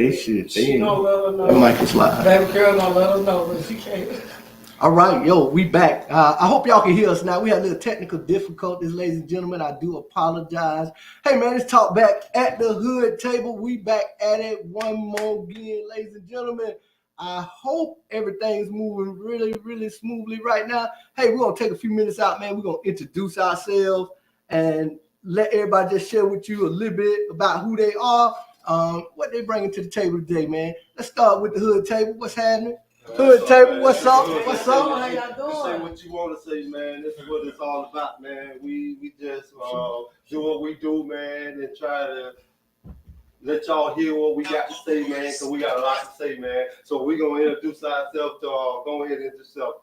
They should. She gonna let her know. That mic is live. Baby girl gonna let her know, but she can't. All right, yo, we back. I hope y'all can hear us now. We had a little technical difficulties, ladies and gentlemen. I do apologize. Hey, man, let's talk back at the hood table. We back at it one more again, ladies and gentlemen. I hope everything's moving really, really smoothly right now. Hey, we're going to take a few minutes out, man. We're going to introduce ourselves and let everybody just share with you a little bit about who they are, what they bringing to the table today, man. Let's start with the hood table. What's happening? Hood table, what's up? What's up? How y'all doing? Say what you want to say, man. This is what it's all about, man. We just do what we do, man, and try to let y'all hear what we got to say, man, because we got a lot to say, man. So we're going to introduce ourselves to go ahead and introduce yourself.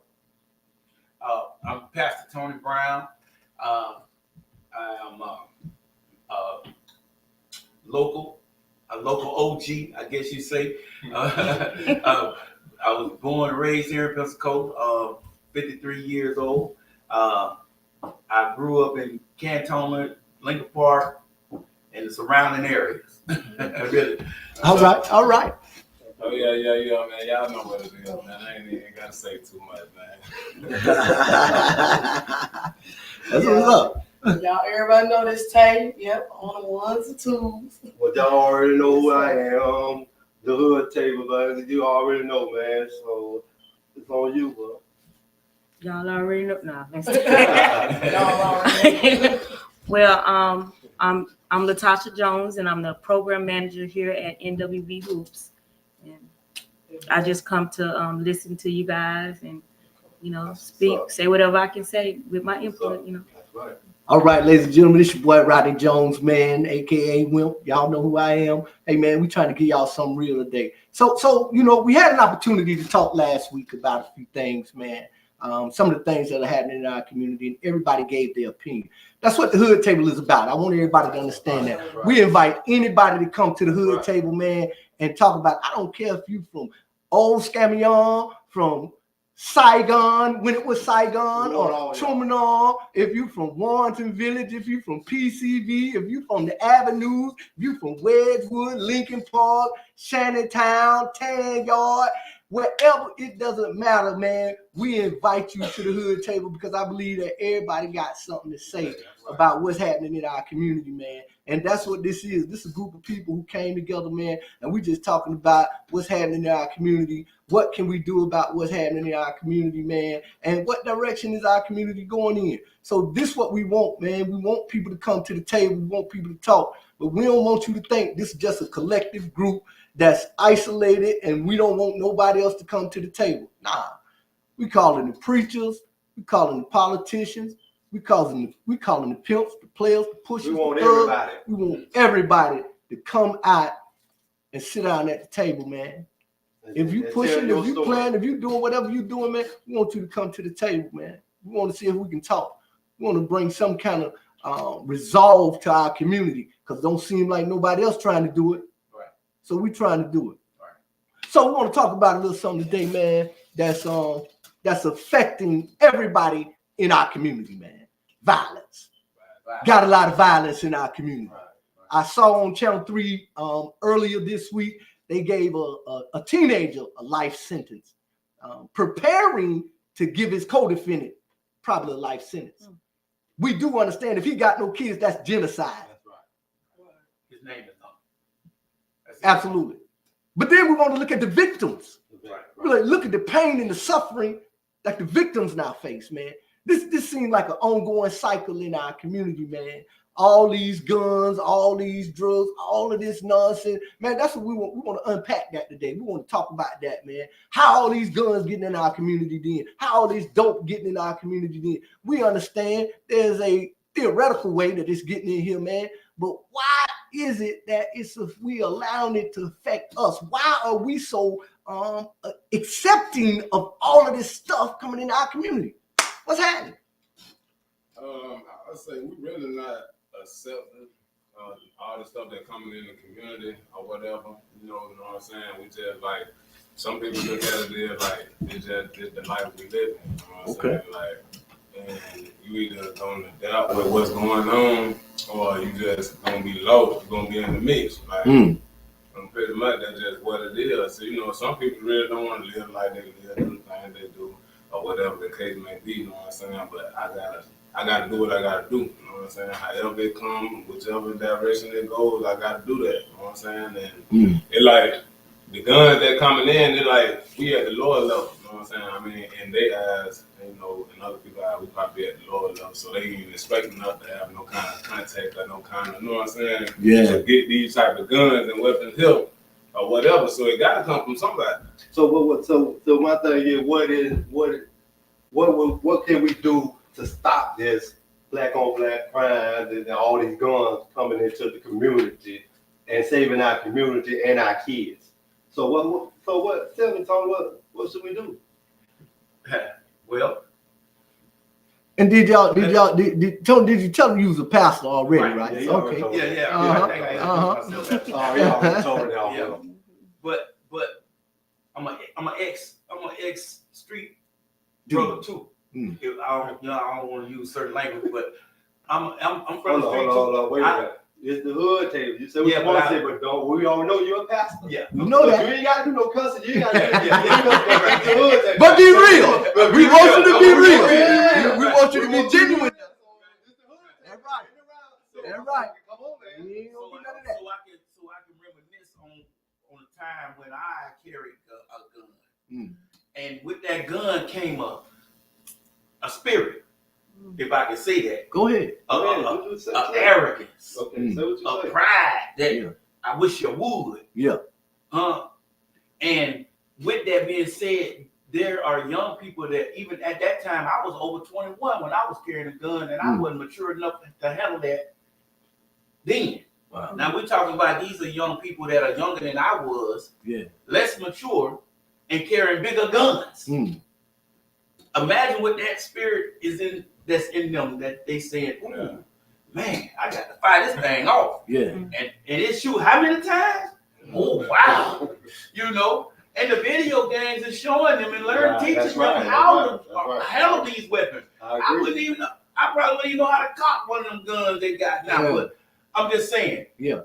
I'm Pastor Tony Brown. I am a local OG, I guess you say. I was born and raised here in Pensacola, 53 years old. I grew up in Cantonment, Lincoln Park, and the surrounding areas. Really. All right. Oh, yeah, man. Y'all know what it is, man. I ain't even got to say too much, man. That's what's up. Y'all, everybody know this tape. Yep, on the ones and twos. Well, y'all already know who I am. The hood table, but you already know, man. So it's on you, bro. Y'all already know. Nah, Y'all already know. Well, I'm Latasha Jones, and I'm the program manager here at NWB Hoops. And I just come to listen to you guys and speak, say whatever I can say with my input. That's right. All right, ladies and gentlemen, this your boy Rodney Jones, man, aka Wimp. Y'all know who I am. Hey, man, we trying to give y'all something real today. So we had an opportunity to talk last week about a few things, man. Some of the things that are happening in our community, and everybody gave their opinion. That's what the hood table is about. I want everybody to understand that. Right. We invite anybody to come to the hood table, man, and talk about. I don't care if you from Old Scamion, from Saigon, when it was Saigon, or Trumanol, if you from Warrenton Village, if you from PCV, if you from the Avenues, if you from Wedgwood, Lincoln Park, Shantytown, Tan Yard, wherever, it doesn't matter, man. We invite you to the hood table because I believe that everybody got something to say about what's happening in our community, man. And that's what this is. This is a group of people who came together, man, and we just talking about what's happening in our community. What can we do about what's happening in our community, man? And what direction is our community going in? So this is what we want, man. We want people to come to the table. We want people to talk. But we don't want you to think this is just a collective group that's isolated and we don't want nobody else to come to the table. Nah. We calling the preachers. We calling the politicians. We calling the pimps, the players, the pushers. We want everybody. We want everybody to come out and sit down at the table, man. If you pushing, if you playing, if you doing whatever you doing, man, we want you to come to the table, man. We want to see if we can talk. We want to bring some kind of resolve to our community because it don't seem like nobody else trying to do it. Right. So we trying to do it. Right. So we want to talk about a little something today, man, that's affecting everybody in our community, man. Violence. Right. Got a lot of violence in our community. Right. I saw on Channel 3 earlier this week, they gave a teenager a life sentence, preparing to give his co-defendant probably a life sentence. We do understand if he got no kids, that's genocide. That's right. His name is not. Absolutely. But then we want to look at the victims. Right. Really look at the pain and the suffering that the victims now face, man. This seems like an ongoing cycle in our community, man. All these guns, all these drugs, all of this nonsense. Man, that's what we want. We want to unpack that today. We want to talk about that, man. How all these guns getting in our community then? How all this dope getting in our community then? We understand there's a theoretical way that it's getting in here, man. But why is it that we allowing it to affect us? Why are we so accepting of all of this stuff coming in our community? What's happening? I say we really not accepting all the stuff that coming in the community or whatever. You know what I'm saying? We just like some people look at it as like it's the life we live in. You know what I'm saying? Like, and you either gonna adapt with what's going on, or you just gonna be low. You're gonna be in the mix. Like, pretty much that's just what it is. So, you know, some people really don't want to live like they live, do the things they do, or whatever the case may be, you know what I'm saying? But I gotta do what I gotta do, you know what I'm saying? However it comes, whichever direction it goes, I gotta do that, you know what I'm saying? And it like, the guns that coming in, they like, we at the lower level, you know what I'm saying? I mean, in their eyes, you know, and other people's eyes, we probably at the lower level, so they ain't even expecting us to have no kind of contact or no kind of, you know what I'm saying? Yeah. To get these type of guns and weapons here or whatever, so it gotta come from somebody. So so my thing is, what can we do to stop this black on black crime and all these guns coming into the community and saving our community and our kids? So what? Tell me, Tony, what should we do? Well, And did you tell him you was a pastor already, Right. right? Yeah, he Okay. already yeah. Uh-huh. I think I Uh-huh. introduced myself. Sorry, y'all told it all. Yeah. But I'm an ex street brother too. Mm. If I don't want to use certain language, but I'm from Hold the street on, too. wait a minute. It's the hood table. You said what Yeah, you want but to say, but don't. We all know you're a pastor. Yeah. You know You that. ain't got to do no cussing. You ain't got to do it's the hood table. But be real. But We want you to be real. Yeah. We want you to be genuine. That's That's right. That's right. Come on, man. You ain't gonna do none of that. So I can reminisce on a time when I carried a gun, and with that gun came a spirit, if I can say that, Go ahead. a arrogance, Okay, so what you a say? pride that Yeah. I wish you would. Yeah. And with that being said, there are young people that even at that time, I was over 21 when I was carrying a gun, and I wasn't mature enough to handle that then. Wow. Now we're talking about these are young people that are younger than I was, Yeah. less mature, and carrying bigger guns. Imagine what that spirit that's in them, that they saying, "Ooh, man, I got to fight this thing off." Yeah. And it shoot how many times? Oh wow, you know. And the video games are showing them and teaching that's them right, how that's to right. handle these weapons. I I wouldn't agree. even know. I probably wouldn't even know how to cock one of them guns they got now. Yeah. But I'm just saying. Yeah.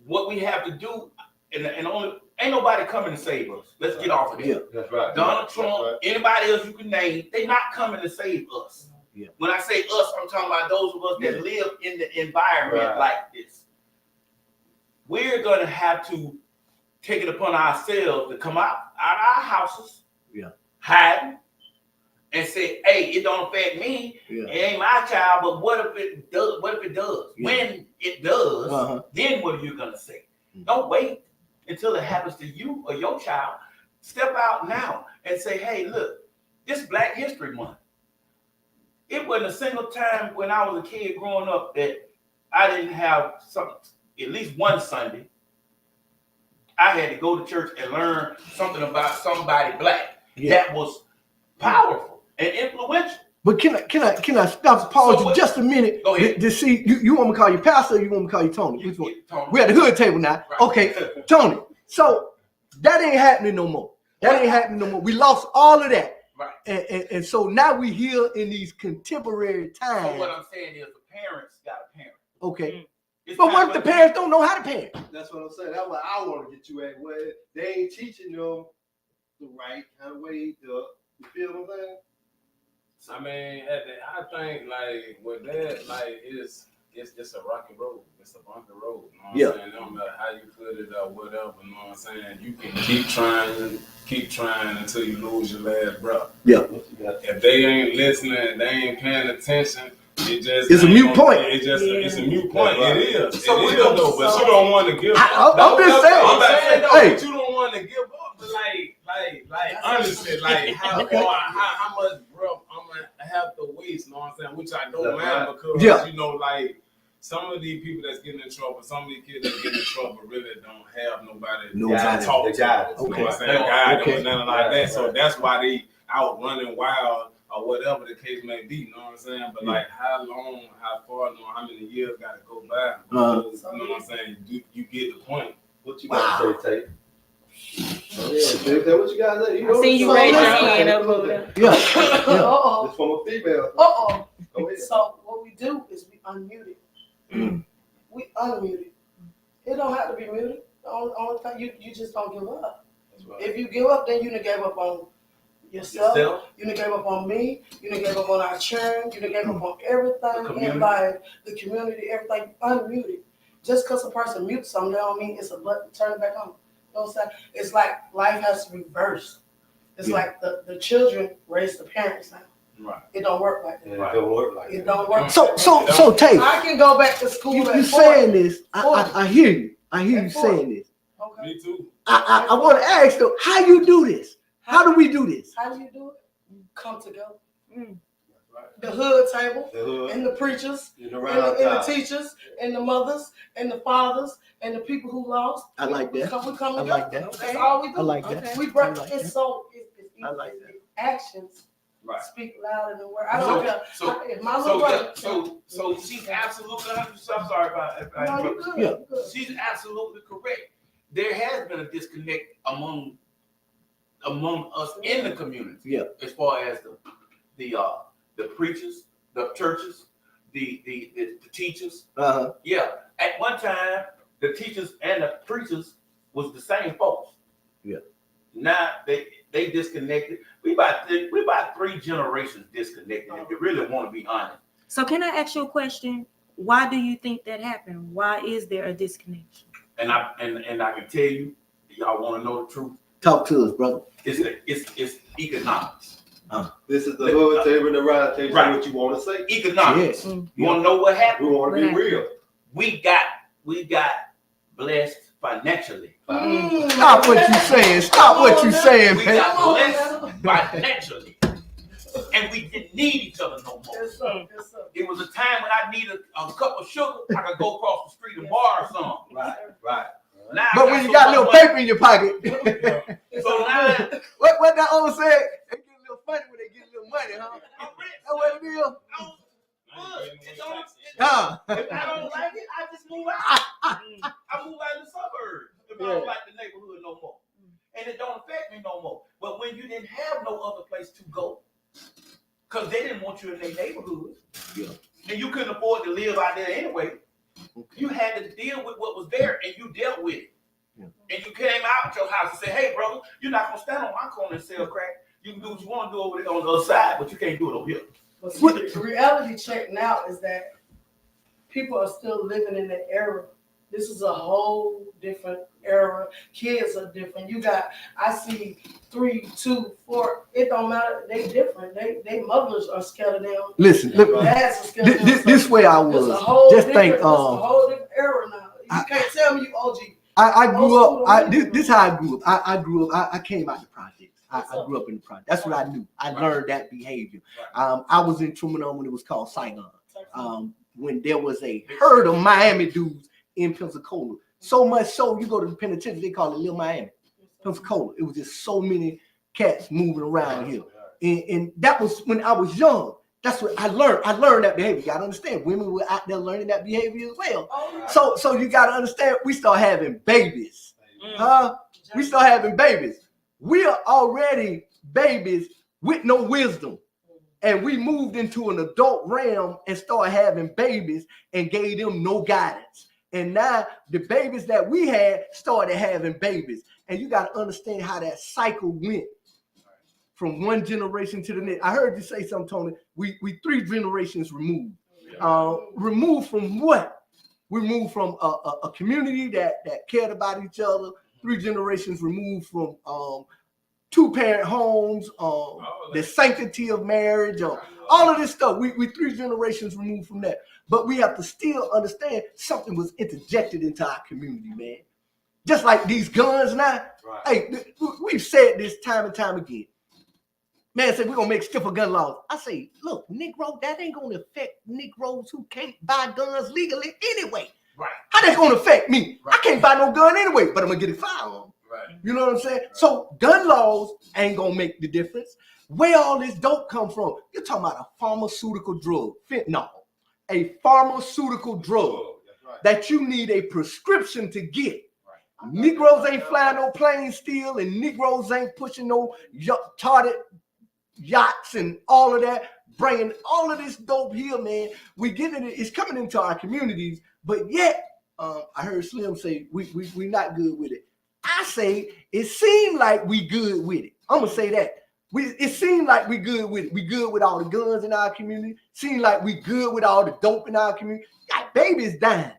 What we have to do, and only ain't nobody coming to save us. Let's get off of this. Yeah. That's right. Donald That's Trump, right. anybody else you can name, they not coming to save us. Yeah. When I say us, I'm talking about those of us that live in the environment Right. like this. We're gonna have to take it upon ourselves to come out our houses, hide, and say, "Hey, it don't affect me. Yeah. It ain't my child, but what if it does? What if it does? Yeah. When it does, Uh-huh. then what are you gonna say? Don't wait until it happens to you or your child. Step out now and say, hey, look, this Black History Month. It wasn't a single time when I was a kid growing up that I didn't have at least one Sunday. I had to go to church and learn something about somebody Black that was powerful and influential. But can I stop pause you just a minute? Go ahead. To see you want me to call you pastor or you want me to call you Tony? Which one? Tony. We're at the hood table now. Right. Okay, Tony. So that ain't happening no more. That ain't happening no more. We lost all of that. Right. And so now we here in these contemporary times. So what I'm saying is the parents got a parent. Okay. It's But time what if for the parents don't know how to parent? That's what I'm saying. That's what I want to get you at. Where they ain't teaching them the right kind of way to, you feel what I'm saying? I mean, I think like with that, like it's a rocky road. It's a bumpy road. You know what I'm saying? No matter how you put it or whatever. You know what I'm saying? You can keep trying until you lose your last breath. Yeah. If they ain't listening, they ain't paying attention. It's a mute point. It's a mute point. Right. It is. So It we is don't- though, but so- you don't want to give up. I'm just saying. I'm not saying though, Hey. but you don't want to give up. But like honestly, like how much breath I'm gonna have to waste. You know what I'm saying? Which I don't mind because you know, like some of these people that's getting in trouble, some of these kids that get in trouble really don't have nobody to talk to. You know what I'm saying? Guide them or nothing like that. So that's why they out running wild or whatever the case may be. You know what I'm saying? But like how long, how far, how many years got to go by? Because, you know what I'm saying? You get the point. What you got to say, Tate? Yeah, what you got to say? I see you raise your hand up over there. Yeah. Uh-oh. It's from a female. Uh-oh. Go ahead. So what we do is we unmute it. We unmute it. It don't have to be muted. The only thing you just don't give up. That's right. If you give up, then you done gave up on yourself. You done gave up on me. You done gave up on our children. You done gave up on everything in life, the community, everything. Unmuted. Just because a person mutes something, that don't mean it's a button to turn it back on. You know what I'm saying? It's like life has to reverse. It's like the children raise the parents now. Right. It don't work like that. Yeah, it don't work like It that. don't work. So Tay, I can go back to school. you at saying 40. this? I hear you. I hear you At 40. saying this. Okay. Me too. I want to ask though, how you do this? How do we do this? How do you do it? You come together. Mm. The hood table, The hood, and the preachers, and the and round the top. teachers, and the mothers, and the fathers, and the people who lost. I like We that. come I together. like that. That's all we do. I like that. Okay. We break. I like It's that. so. It's I like that. Actions Right. speak louder than words. I don't care. So, If my little brother. so she's absolutely. I'm sorry about it. No, you good. Yeah. You good. She's absolutely correct. There has been a disconnect among us in the community. Yeah. As far as the preachers, the churches, the teachers. Yeah. At one time, the teachers and the preachers was the same folks. Yeah. Now they disconnected. We about 3 generations disconnected. If you really want to be honest. So can I ask you a question? Why do you think that happened? Why is there a disconnection? And I can tell you, y'all want to know the truth. Talk to us, brother. It's economics. This is the hood table and the round table. Right. What you want to say? Economics. Yes. You want to know what happened? We want to be Right. real. We got blessed financially. Stop what you saying. Stop what you saying, We man. got Come on, blessed financially, and we didn't need each other no more. Yes, sir. Yes, sir. It was a time when I needed a cup of sugar. I could go across the street and borrow some. Right, right. Now I But when you so got a much little money. paper in your pocket, So now what that old said, they get a little funny when they get a little money, huh? I'm rich. That's what it is. Huh? If I don't like it, I just move out. I move out in the suburbs if I don't like the neighborhood no more. And it don't affect me no more. But when you didn't have no other place to go, because they didn't want you in their neighborhood, Yeah. and you couldn't afford to live out there anyway, you had to deal with what was there, and you dealt with it. Yeah. And you came out your house and said, hey, brother, you're not going to stand on my corner and sell crack. You can do what you want to do over there on the other side, but you can't do it over here. But see, the reality check now is that people are still living in the era. This is a whole different era. Kids are different. I see 3, 2, 4. It don't matter. They different. They mothers are scared of them. Listen, look, Dads are scared of them. this way I It's a was. whole Just different, think, it's a whole different era now. You can't tell me you OG. I grew up. This how I grew up. I grew up. I came out the projects. I grew up in the project. That's what I knew. I learned that behavior. I was in Truman when it was called Saigon. When there was a herd of Miami dudes in Pensacola. So much so, you go to the penitentiary, they call it Little Miami, Pensacola. It was just so many cats moving around here. And that was when I was young. That's what I learned. I learned that behavior. You gotta understand, women were out there learning that behavior as well. So you gotta understand, we start having babies. We start having babies. We are already babies with no wisdom. And we moved into an adult realm and started having babies and gave them no guidance. And now the babies that we had started having babies. And you got to understand how that cycle went from one generation to the next. I heard you say something, Tony. We 3 generations removed. Removed from what? We moved from a community that cared about each other. 3 generations removed from 2-parent homes, the sanctity of marriage, all of this stuff. We 3 generations removed from that. But we have to still understand something was interjected into our community, man. Just like these guns now. Right. Hey, we've said this time and time again. Man said we're going to make stiffer gun laws. I say, look, Negro, that ain't going to affect Negroes who can't buy guns legally anyway. Right. How that going to affect me? Right. I can't buy no gun anyway, but I'm going to get a firearm. Right. You know what I'm saying? Right. So gun laws ain't going to make the difference. Where all this dope come from? You're talking about a pharmaceutical drug, fentanyl. A pharmaceutical drug that you need a prescription to get. Right. Negroes ain't flying no planes still, and Negroes ain't pushing no chartered yachts and all of that, bringing all of this dope here, man. We getting it. It's coming into our communities, but yet I heard Slim say we not good with it. I say it seemed like we good with it. I'm gonna say that. It seemed like we good with it. We good with all the guns in our community. Seemed like we good with all the dope in our community. You got babies dying.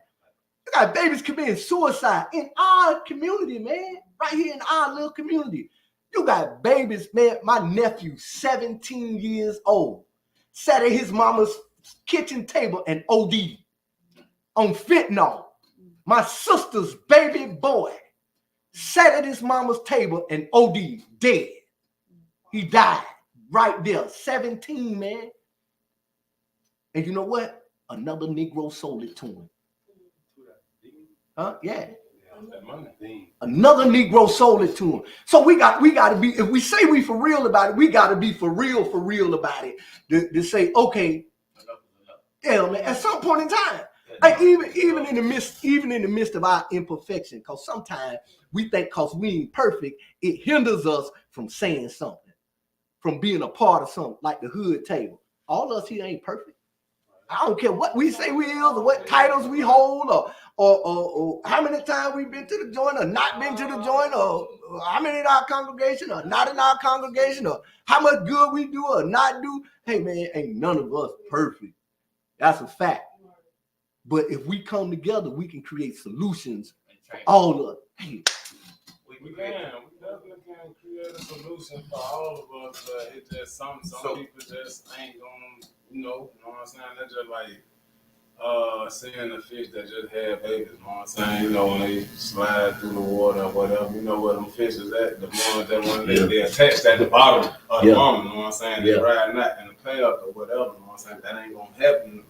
You got babies committing suicide in our community, man. Right here in our little community. You got babies, man. My nephew, 17 years old, sat at his mama's kitchen table and OD'd on fentanyl. My sister's baby boy sat at his mama's table and OD'd, dead. He died right there, 17, man. And you know what? Another Negro sold it to him. Huh? Yeah. Another Negro sold it to him. So we got to be, if we say we for real about it, we got to be for real about it. To say, okay, yeah, man, at some point in time, like even in the midst of our imperfection, because sometimes we think because we ain't perfect, it hinders us from saying something, from being a part of something, like the hood table. All of us here ain't perfect. I don't care what we say we is, or what titles we hold, or how many times we've been to the joint or not been to the joint, or how many in our congregation or not in our congregation, or how much good we do or not do. Hey man, ain't none of us perfect. That's a fact. But if we come together, we can create solutions for all of us. Hey, we definitely can create a solution for all of us, but it's just some people just ain't gonna, you know what I'm saying? They're just like seeing the fish that just had babies, you know what I'm saying? You know, when they slide through the water or whatever, you know where them fish is at, the ones that when they attached at the bottom of the mama, you know what I'm saying? They riding that in the payout or whatever, you know what I'm saying? That ain't gonna happen.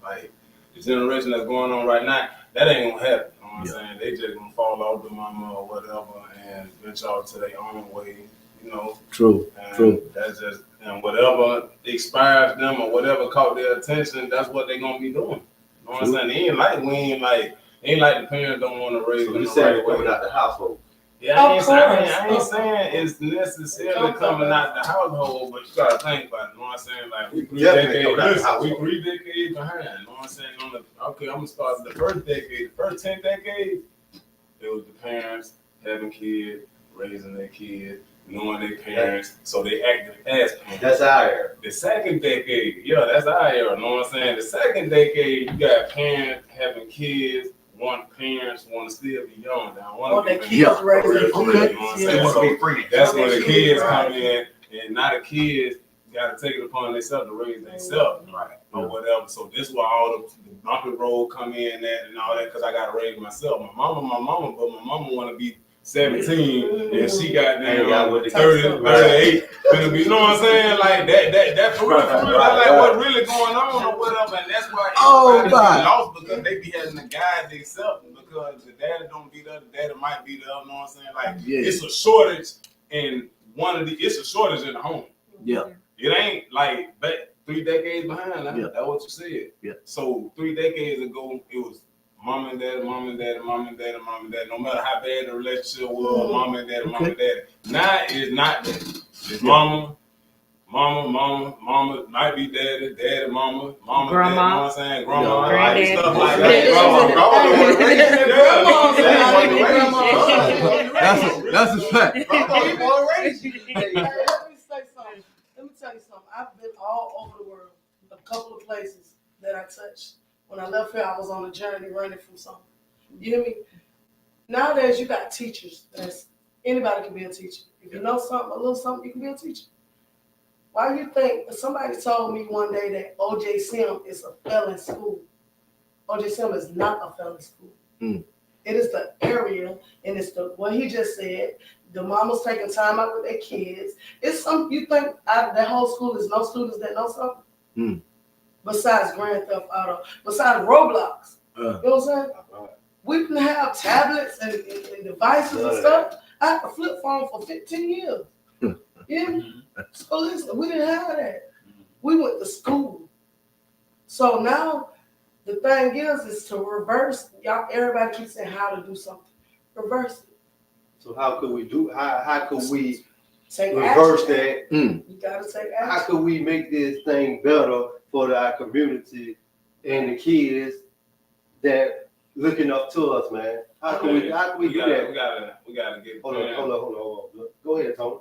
Like the generation that's going on right now, that ain't gonna happen. You know what I'm saying? They just gonna fall off the mama or whatever and venture out to their own way, you know. True. That's just, and whatever inspires them or whatever caught their attention, that's what they gonna be doing. You know what I'm saying? They ain't like the parents don't want to raise them the right way. Coming out the household. Yeah, I ain't saying it's necessarily coming out the household, but you gotta think about it. You know what I'm saying? Like we 3 decades behind. You know what I'm saying? Okay, I'm gonna start the first decade. The first 10 decades, it was the parents having kids, raising their kids, knowing their parents, so they acted as parents. That's our era. The second decade, that's our era. You know what I'm saying? The second decade, you got parents having kids. Parents want to still be young. They don't want to be kids raised. Okay. They want to be free. That's when the kids come in, and now the kids got to take it upon themselves to raise themselves, right, or whatever. So this is why all the bumpy road come in and all that, because I got to raise myself. My mama, but my mama want to be 17 and she got down 30, 38. You know what I'm saying? Like that for real. Like what really going on or whatever, and that's why everybody lost, because they be having to guide themselves, because the daddy don't be there, the daddy might be there. You know what I'm saying? Like it's a shortage in it's a shortage in the home. Yeah. It ain't like 3 decades behind. That's what you said. Yeah. So 3 decades ago, it was mom and dad, mom and dad, mom and dad, mom and dad. No matter how bad the relationship was, mom and dad, mom and dad. Now it's not that. It's mama, might be daddy, mama, grandma, dad, you know what I'm saying? Grandma, granddad, stuff like that. That's a fact. Let me tell you something. I've been all over the world, a couple of places that I touched. When I left here, I was on a journey running from something. You hear me? Nowadays, you got teachers. Anybody can be a teacher. If you know something, a little something, you can be a teacher. Why do you think somebody told me one day that O.J. Sim is a felon school? O.J. Sim is not a felon school. It is the area, and it's what he just said. The mama's taking time out with their kids. It's something you think that whole school is no students that know something? Besides Grand Theft Auto, besides Roblox. You know what I'm saying? We didn't have tablets and devices and stuff. I had a flip phone for 15 years. Yeah. So listen, we didn't have that. We went to school. So now the thing is to reverse. Y'all, everybody keeps saying how to do something. Reverse it. So how could we take reverse action. that? You gotta take action. How could we make this thing better for our community and the kids that looking up to us, man. How can we do that? We gotta get. Hold on. Go ahead, Tony.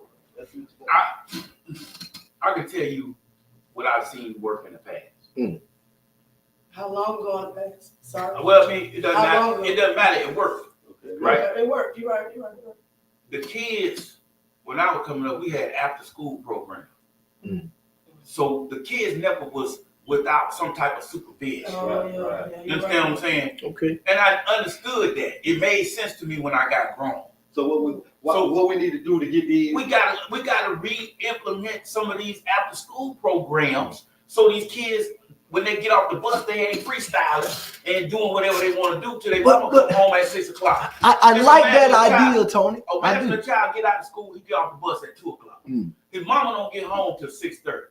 I can tell you what I've seen work in the past. How long ago in the past? Sorry. Well, I mean, it doesn't How long matter. ago? It doesn't matter. It worked, Okay. right? It worked. You're right. The kids, when I was coming up, we had after school programs. So the kids never was without some type of supervision. Oh, yeah, right. yeah, You you're understand what I'm right. saying? Okay. And I understood that. It made sense to me when I got grown. So what we need to do to get these? We gotta re-implement some of these after school programs so these kids, when they get off the bus, they ain't freestyling and doing whatever they want to do till they But- come home at 6 o'clock. I Just like that imagine a child- idea, Tony. I Imagine do. a child get out of school, he get off the bus at 2 o'clock. His mama don't get home till 6:30.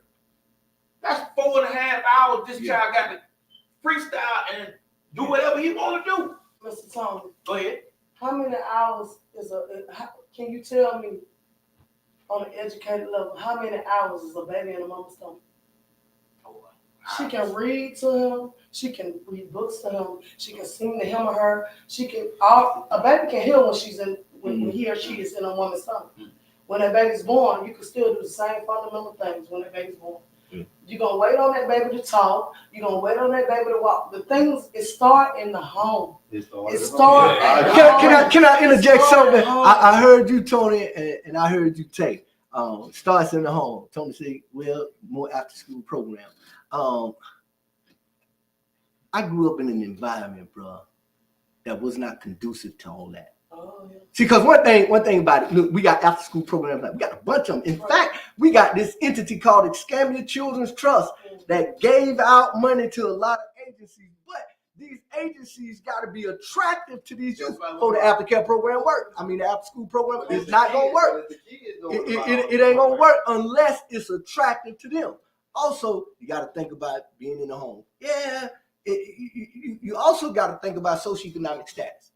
That's 4.5 hours this child got to freestyle and do whatever he want to do. Mr. Tony, Go ahead. how many hours can you tell me on an educated level, how many hours is a baby in a mama's stomach? She can read to him. She can read books to him. She can sing to him or her. A baby can hear when she's when he or she is in a woman's stomach. When that baby's born, you can still do the same fundamental things when that baby's born. You're gonna wait on that baby to talk. You're gonna wait on that baby to walk. The things it start in the home. It start. Can I interject something? I heard you, Tony, and I heard you, Tay. Starts in the home. Tony said, well, more after school program. I grew up in an environment, bro, that was not conducive to all that. Oh, yeah. See, because one thing about it, look, we got after school programs, we got a bunch of them. In fact, we got this entity called Escambia Children's Trust that gave out money to a lot of agencies, but these agencies got to be attractive to these youth for the aftercare program work. I mean, the after school program is not going to work. It ain't going to work unless it's attractive to them. Also, you got to think about being in the home. Yeah, you also got to think about socioeconomic status.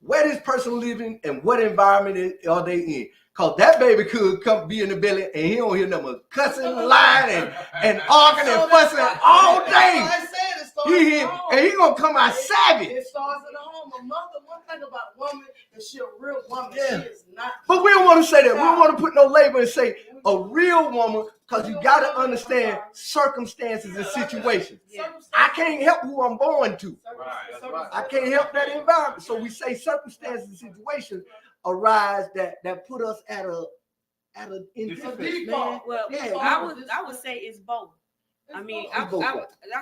Where this person living and what environment are they in? Because that baby could come be in the belly and he don't hear nothing but cussing, lying, and arguing and fussing all day. And he gonna come out savage. It starts in the home. A mother, one thing about a woman is she a real woman. Yeah. She is not. But we don't want to say that. We don't want to put no label and say a real woman, because you got to understand circumstances and situations. I can't help who I'm born to. I can't help that environment. So we say circumstances and situations arise that put us at an indifference, man. Well, Yeah. I would say it's both. I mean, I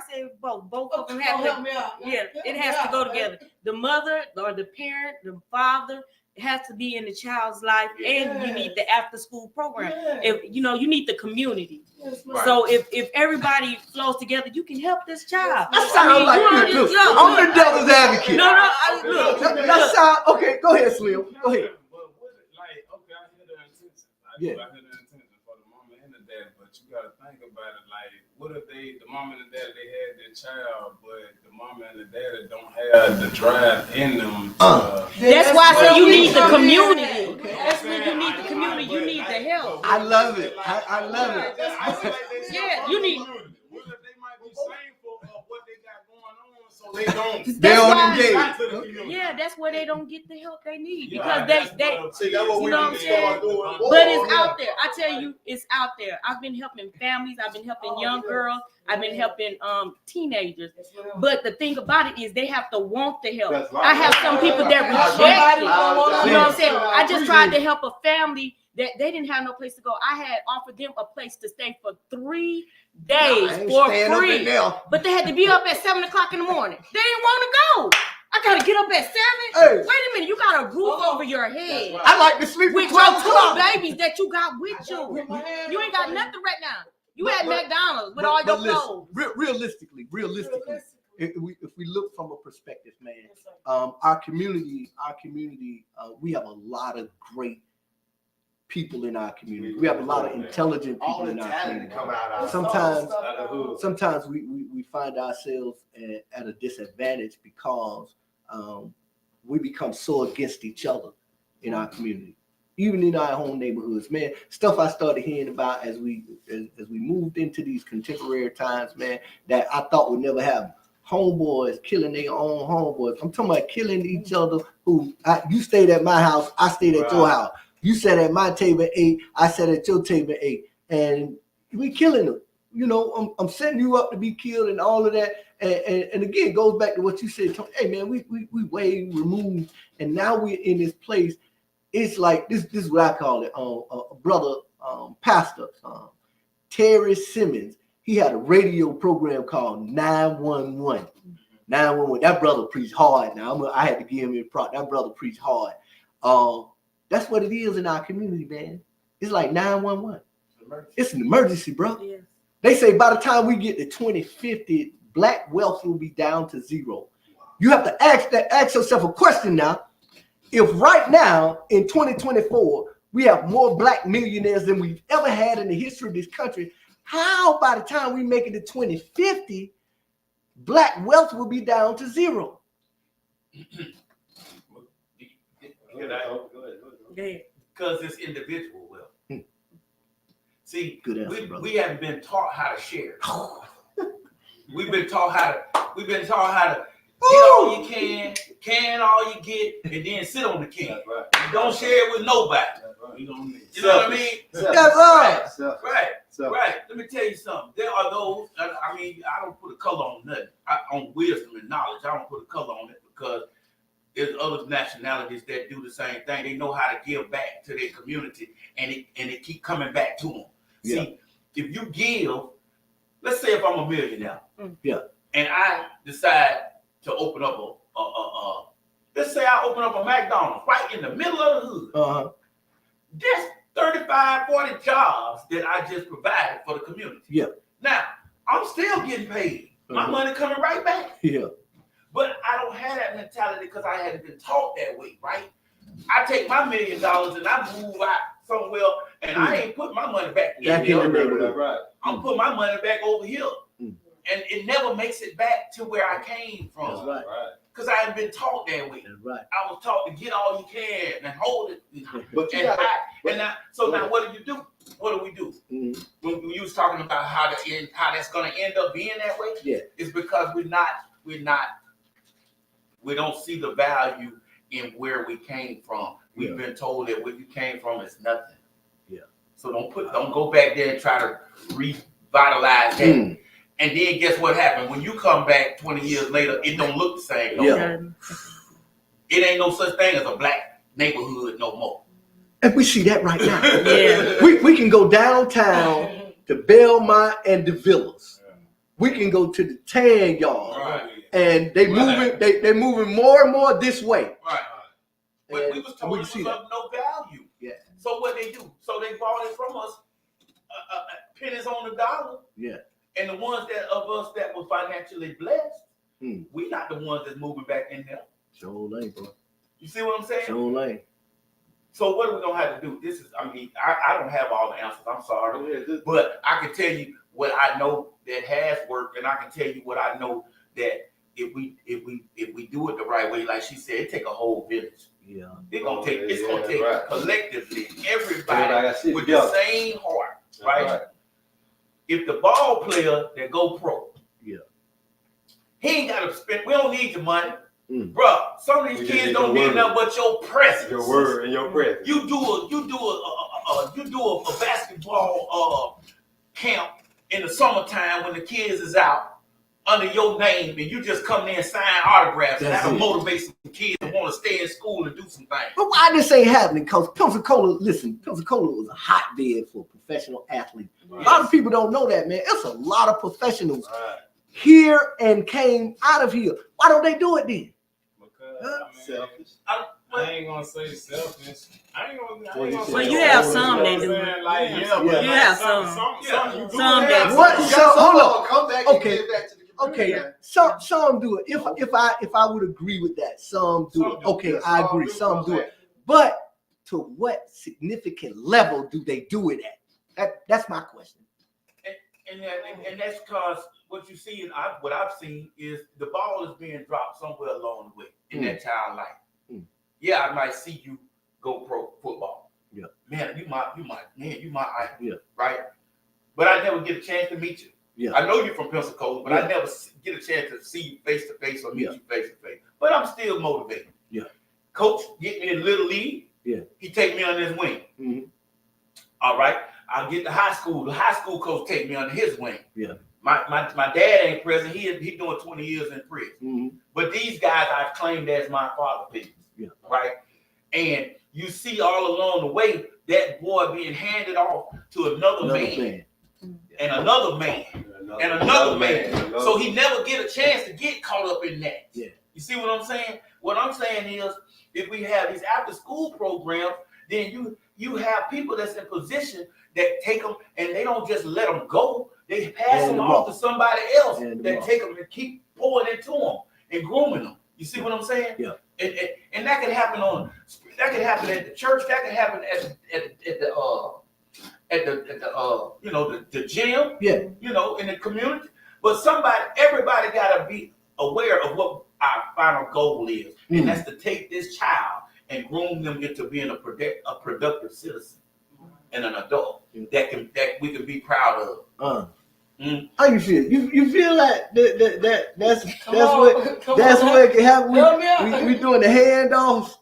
say both. Both of them have to. Help me out. Yeah, it has to go together. The mother or the parent, the father, it has to be in the child's life, and you need the after school program. If you need the community. Yes, So if everybody flows together, you can help this child. That sounds like look, I'm the devil's advocate. No, look. That sound okay. Go ahead, Slim. Go ahead. But I hear the intention. I Yeah. hear the intention for the mama and the dad, but you gotta think about it. Like, what if the mama and the dad, they had their child, but the mama and the dad don't have the drive in them? That's why I say you need the community. Okay. That's when you need the community. You need the help. I love it. I love it. Yeah, you need. What if they might be shameful of what they got going on, so they don't. They don't why- engage. back to the community? Yeah, that's where they don't get the help they need Yeah, because that's they. what- See, that's what we You know need what to I'm saying? start doing. But it's out there. I tell you, it's out there. I've been helping families. I've been helping young girls. I've been helping teenagers. But the thing about it is they have to want the help. That's right. I have some people that reject it. You know what I'm saying? I just tried to help a family that they didn't have no place to go. I had offered them a place to stay for 3 days I ain't for staying up in free. there. But they had to be up at 7 o'clock in the morning. They didn't want to go. I gotta get up at 7. Hey. Wait a minute, you got a roof over your head. I like to sleep With at your 12 two o'clock. babies that you got with you. You ain't got nothing right now. You at McDonald's with all your But listen, clothes. realistically, if we look from a perspective, man, our community, we have a lot of great people in our community. We have a lot of intelligent All people the in our talent community. come out. Sometimes we find ourselves at a disadvantage because we become so against each other in our community, even in our home neighborhoods. Man, stuff I started hearing about as we moved into these contemporary times, man, that I thought would never happen. homeboys killing their own homeboys. I'm talking about killing each other. You stayed at my house, I stayed at your house. You sat at my table 8, I sat at your table 8, and we killing them. You know, I'm setting you up to be killed and all of that. And again, it goes back to what you said. Hey man, we way removed, and now we're in this place. It's like this is what I call it. Brother, pastor, Terry Simmons. He had a radio program called 911. 911. That brother preached hard. Now I had to give him a prop. That brother preached hard. That's what it is in our community, man. It's like 911. It's an emergency, bro. Yeah. They say by the time we get to 2050, black wealth will be down to 0. You have to ask yourself a question now. If right now in 2024 we have more black millionaires than we've ever had in the history of this country, how by the time we make it to 2050, black wealth will be down to 0? Because it's individual wealth. See, Good answer, we haven't been taught how to share. We've been taught how to get all you can all you get, and then sit on the can. Right. Don't share it with nobody. Right. You know what I mean? That's right. Right. Let me tell you something. There are those. I mean, I don't put a color on nothing. On wisdom and knowledge, I don't put a color on it because there's other nationalities that do the same thing. They know how to give back to their community, and it keep coming back to them. Yeah. See, if you give, let's say if I'm a millionaire, and I decide to open up let's say I open up a McDonald's right in the middle of the hood. There's 35, 40 jobs that I just provided for the community. Yeah. Now, I'm still getting paid. My money coming right back. Yeah. But I don't have that mentality because I hadn't been taught that way, right? I take my $1 million and I move out somewhere and I ain't put my money back in Back in the here. neighborhood. Right. I'm putting my money back over here. And it never makes it back to where I came from. That's right. Because I haven't been taught that way. That's right. I was taught to get all you can and hold it. But you And gotta, now what do you do? What do we do? When you was talking about how that's going to end up being that way, it's because we don't see the value in where we came from. We've been told that where you came from is nothing. Yeah. So don't go back there and try to revitalize that. And then guess what happened? When you come back 20 years later, it don't look the same no more. It ain't no such thing as a black neighborhood no more. And we see that right now. Yeah. We can go downtown to Belmont and the Villas. We can go to the tan yard. Right. And they moving more and more this way. Right. But And we was told it was of no value. Yeah. So what they do? So they bought it from us, pennies on the dollar. Yeah. And the ones of us that were financially blessed, we not the ones that's moving back in there. Sure lane, bro. You see what I'm saying? Sure lane. So what are we gonna have to do? I don't have all the answers. I'm sorry, but I can tell you what I know that has worked, and I can tell you what I know that if we do it the right way, like she said, it take a whole village. Yeah. It's gonna take collectively everybody Everybody with the same heart, right? If the ball player that go pro, he ain't gotta spend. We don't need your money, bruh. Some of these kids don't need nothing but your presence, your word, and your presence. You do a basketball camp in the summertime when the kids is out under your name, and you just come there and sign autographs, and that'll motivate some kids to want to stay in school and do some things. But why this ain't happening? Because Pensacola was a hotbed for professional athletes. A lot of people don't know that, man. It's a lot of professionals here and came out of here. Why don't they do it then? Because Selfish. I ain't gonna say selfish. I ain't gonna say Well, you have some that do. Like, You have some. Some that. What? So hold on. Come back Okay. and get back to the Okay, community. some do it. If I would agree with that, some do it. Okay, I agree. Some do it. But to what significant level do they do it at? That's my question. And that's because what you see and what I've seen is the ball is being dropped somewhere along the way in that child life. Yeah, I might see you go pro football. Yeah, man, you my idol. Yeah, right. But I never get a chance to meet you. Yeah. I know you're from Pensacola, but I Yeah. never get a chance to see you face to face or meet Yeah. you face to face. But I'm still motivated. Yeah. Coach get me in Little League. Yeah. He take me under his wing. Mhm. All right. I'll get to high school. The high school coach take me under his wing. Yeah. My dad ain't present. He doing 20 years in prison. Mhm. But these guys I've claimed as my father figures. Yeah. Right. And you see all along the way that boy being handed off to another man. And another man. And another man. So he never get a chance to get caught up in that. Yeah. You see what I'm saying? What I'm saying is, if we have these after school programs, then you have people that's in position that take them and they don't just let them go. They pass them off to somebody else that take them and keep pouring into them and grooming them. You see what I'm saying? Yeah. And that could happen at the church. That could happen at the gym. Yeah. You know, in the community. But everybody gotta be aware of what our final goal is, and that's to take this child and groom them into being a productive citizen and an adult that we can be proud of. How you feel? You feel like that's Come what on. it can happen? Help me out. We doing the handoffs.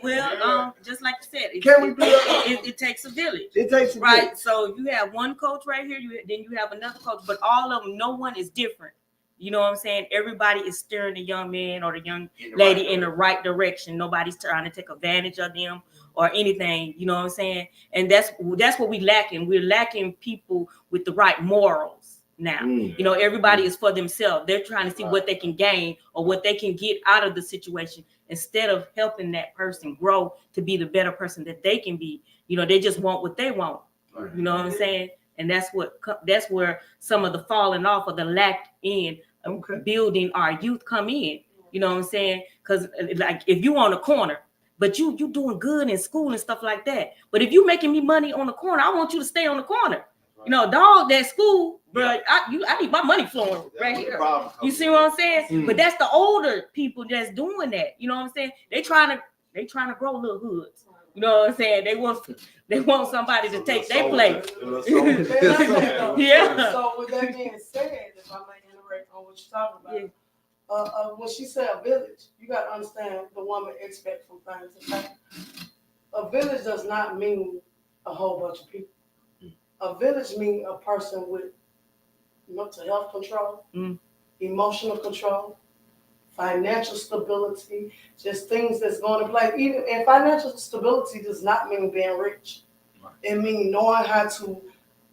Well, just like you said, Can we do that? it takes a village. It takes a Right, so you have one coach right here, then you have another coach, but all of them, no one is different. You know what I'm saying? Everybody is steering the young man or the young lady in the right direction. Nobody's trying to take advantage of them or anything. You know what I'm saying? And that's what we lacking. We're lacking people with the right morals now. You know, everybody is for themselves. They're trying to see what they can gain or what they can get out of the situation instead of helping that person grow to be the better person that they can be. You know, they just want what they want. You know what I'm saying? And that's where some of the falling off or the lack in building our youth come in. You know what I'm saying? Because like if you on the corner, but you doing good in school and stuff like that. But if you making me money on the corner, I want you to stay on the corner. You know, dog, that school, bro. I need my money flowing right here. You see what I'm saying? But that's the older people that's doing that. You know what I'm saying? They trying to grow little hoods. You know what I'm saying? They want somebody to take their place. Yeah. So with that being said, if I may iterate on what you're talking about, when she said a village, you got to understand the woman expects from things. Okay? A village does not mean a whole bunch of people. A village means a person with mental health control, emotional control, financial stability, just things that's going to play. And financial stability does not mean being rich. Right. It means knowing how to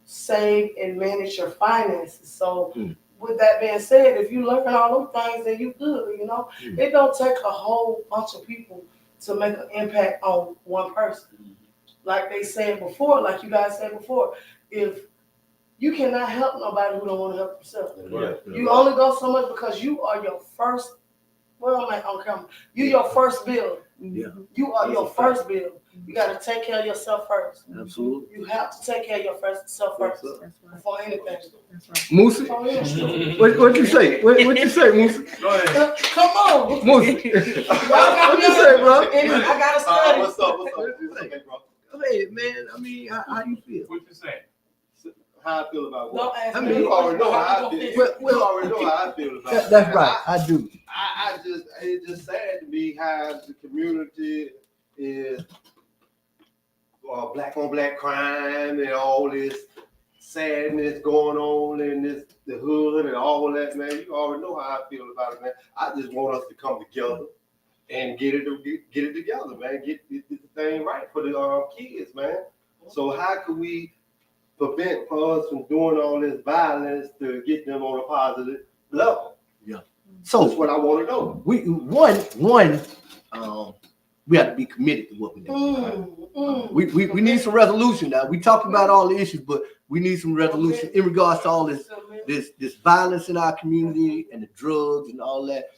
save and manage your finances. So with that being said, if you learn all those things, then you good, you know. It don't take a whole bunch of people to make an impact on one person. Like they said before, like you guys said before, if you cannot help nobody who don't want to help themselves. Right. You only go so much because you are your first. Well, I'm on camera. You your first bill. Yeah. You are your first bill. You got to take care of yourself first. Absolutely. You have to take care of yourself first before anything. That's right. Moosey, what you say? What you say, Moosey? Go ahead. Come on, Moosey. What you say, bro? I got to study. What's up? Okay, Hey, man. I mean, how you feel? What you saying? How I feel about what? Don't ask I me. mean, You already know how I feel. Well, You already know how I feel about it. That's right. I do. It's just sad to me how the community is black on black crime and all this sadness going on in the hood and all that, man. You already know how I feel about it, man. I just want us to come together and get it together, man. Get the thing right for the kids, man. So how could we prevent us from doing all this violence to get them on a positive level? Yeah. That's So what I want to know. we have to be committed to what we do. We need some resolution now. We talked about all the issues, but we need some resolution in regards to all this violence in our community and the drugs and all that.